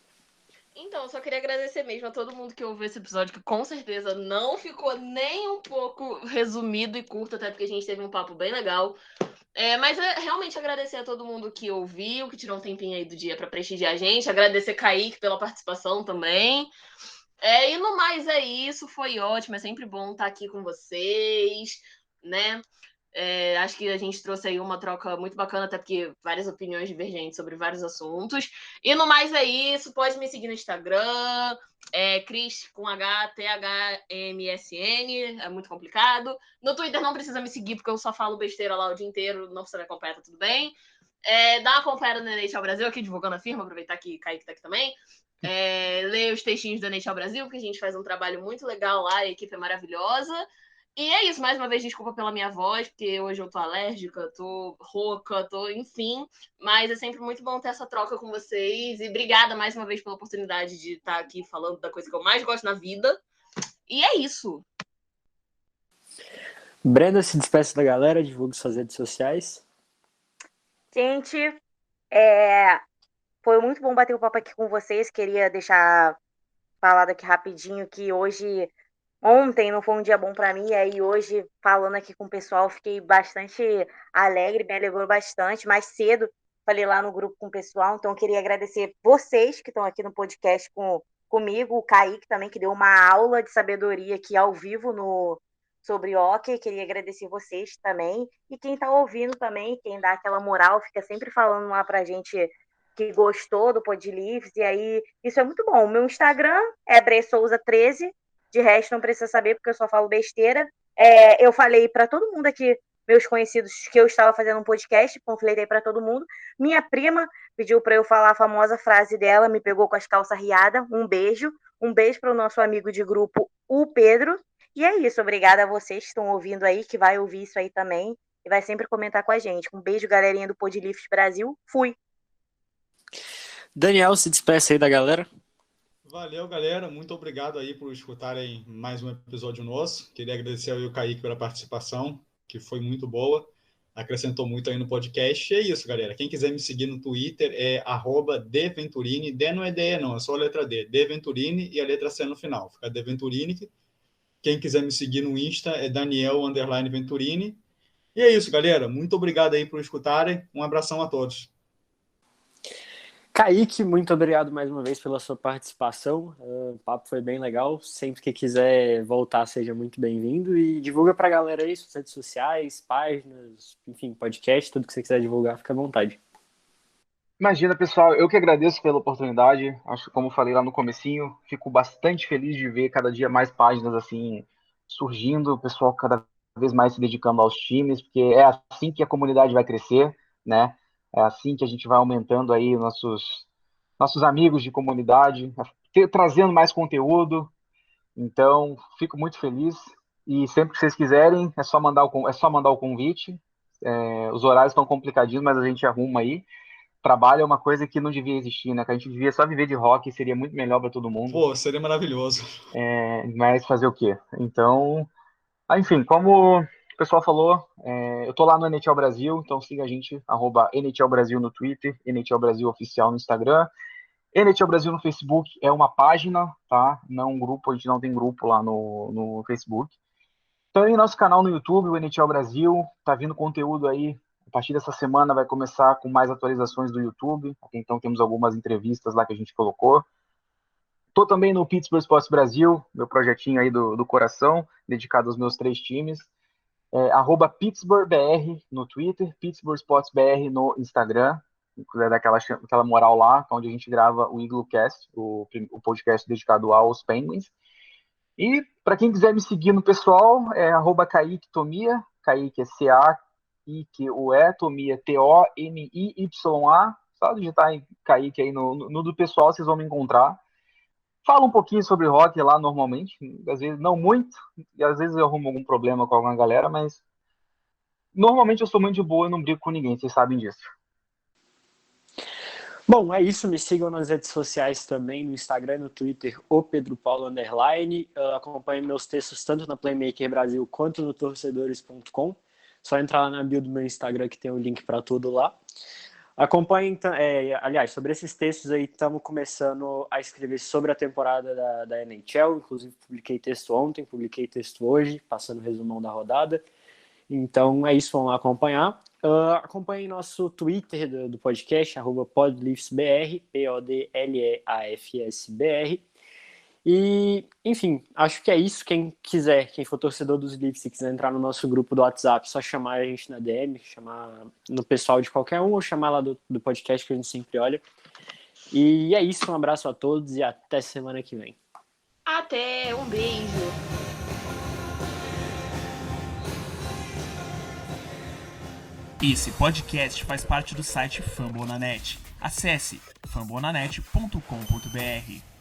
Então, eu só queria agradecer mesmo a todo mundo que ouviu esse episódio, que com certeza não ficou nem um pouco resumido e curto, até porque a gente teve um papo bem legal. Mas realmente agradecer a todo mundo que ouviu, que tirou um tempinho aí do dia para prestigiar a gente. Agradecer Kaique pela participação também. E no mais é isso, foi ótimo, é sempre bom estar aqui com vocês, né? Acho que a gente trouxe aí uma troca muito bacana, até porque várias opiniões divergentes sobre vários assuntos. E no mais é isso, pode me seguir no Instagram, Cris com THMSN, é muito complicado. No Twitter não precisa me seguir, porque eu só falo besteira lá o dia inteiro, não precisa me acompanhar, tá tudo bem. Dá uma acompanhada no NHL Brasil, aqui divulgando a firma, aproveitar que Kaique tá aqui também. Ler os textinhos do NHL Brasil, porque a gente faz um trabalho muito legal lá, a equipe é maravilhosa. E é isso, mais uma vez, desculpa pela minha voz, porque hoje eu tô alérgica, tô rouca, enfim. Mas é sempre muito bom ter essa troca com vocês. E obrigada mais uma vez pela oportunidade de estar aqui falando da coisa que eu mais gosto na vida. E é isso. Brenda, se despeça da galera, divulgue suas redes sociais. Gente, foi muito bom bater o papo aqui com vocês. Queria deixar falado aqui rapidinho que ontem não foi um dia bom para mim, aí hoje, falando aqui com o pessoal, fiquei bastante alegre, me alegrou bastante. Mais cedo, falei lá no grupo com o pessoal, então eu queria agradecer vocês que estão aqui no podcast comigo, o Kaique também, que deu uma aula de sabedoria aqui ao vivo sobre hockey. Queria agradecer vocês também, e quem está ouvindo também, quem dá aquela moral, fica sempre falando lá pra gente que gostou do Pod Livres, e aí isso é muito bom. O meu Instagram é bresouza13, de resto não precisa saber, porque eu só falo besteira. Eu falei para todo mundo aqui, meus conhecidos, que eu estava fazendo um podcast, panfletei para todo mundo. Minha prima pediu para eu falar a famosa frase dela, me pegou com as calças riadas. Um beijo para o nosso amigo de grupo, o Pedro. E é isso, obrigada a vocês que estão ouvindo aí, que vai ouvir isso aí também, e vai sempre comentar com a gente. Um beijo, galerinha do Pod Livres Brasil. Fui! Daniel, se despeça aí da galera. Valeu, galera. Muito obrigado aí por escutarem mais um episódio nosso. Queria agradecer ao Kaique pela participação, que foi muito boa. Acrescentou muito aí no podcast. E é isso, galera. Quem quiser me seguir no Twitter é @dventurini. D não é D, não. É só a letra D. Dventurini e a letra C no final. Fica Dventurini. Quem quiser me seguir no Insta é Daniel_Venturini. E é isso, galera. Muito obrigado aí por escutarem. Um abração a todos. Kaique, muito obrigado mais uma vez pela sua participação. O papo foi bem legal. Sempre que quiser voltar, seja muito bem-vindo. E divulga pra galera aí suas redes sociais, páginas, enfim, podcast, tudo que você quiser divulgar, fica à vontade. Imagina, pessoal, eu que agradeço pela oportunidade. Acho que, como eu falei lá no comecinho, fico bastante feliz de ver cada dia mais páginas assim surgindo, o pessoal cada vez mais se dedicando aos times, porque é assim que a comunidade vai crescer, né? É assim que a gente vai aumentando aí nossos amigos de comunidade, trazendo mais conteúdo. Então, fico muito feliz. E sempre que vocês quiserem, é só mandar o convite. Os horários estão complicadinhos, mas a gente arruma aí. Trabalho é uma coisa que não devia existir, né? Que a gente devia só viver de rock, seria muito melhor para todo mundo. Pô, seria maravilhoso. Mas fazer o quê? Então, enfim, como o pessoal falou, eu tô lá no NHL Brasil, então siga a gente, @NHL Brasil no Twitter, NHL Brasil Oficial no Instagram. NHL Brasil no Facebook é uma página, tá? Não um grupo, a gente não tem grupo lá no Facebook. Também nosso canal no YouTube, o NHL Brasil, tá vindo conteúdo aí. A partir dessa semana vai começar com mais atualizações do YouTube. Então temos algumas entrevistas lá que a gente colocou. Tô também no Pittsburgh Sports Brasil, meu projetinho aí do coração, dedicado aos meus 3 times. @PittsburghBR no Twitter, Pittsburgh Sports BR no Instagram. Se quiser dar aquela moral lá, onde a gente grava o Iglocast, o podcast dedicado aos Penguins. E para quem quiser me seguir no pessoal, é @Kaique Tomia, Kaique é CAIQUE, Tomia TOMIYA. Só digitar em Kaique aí no do pessoal, vocês vão me encontrar. Falo um pouquinho sobre rock lá normalmente, às vezes não muito, e às vezes eu arrumo algum problema com alguma galera, mas normalmente eu sou muito de boa e não brigo com ninguém, vocês sabem disso. Bom, é isso. Me sigam nas redes sociais também, no Instagram e no Twitter, o Pedro Paulo _. Acompanhe meus textos tanto na Playmaker Brasil quanto no torcedores.com. Só entrar lá na bio do meu Instagram que tem o link para tudo lá. Acompanhem, aliás, sobre esses textos aí, estamos começando a escrever sobre a temporada da NHL. Inclusive, publiquei texto ontem, publiquei texto hoje, passando o resumão da rodada. Então é isso, vão lá acompanhar. Acompanhem nosso Twitter do podcast, @PodLeafsBR, PODLEAFSBR. E, enfim, acho que é isso. Quem for torcedor dos Leafs e quiser entrar no nosso grupo do WhatsApp, só chamar a gente na DM, chamar no pessoal de qualquer um, ou chamar lá do podcast que a gente sempre olha. E é isso, um abraço a todos e até semana que vem. Até, um beijo. Esse podcast faz parte do site Fambonanet. Acesse fambonanet.com.br.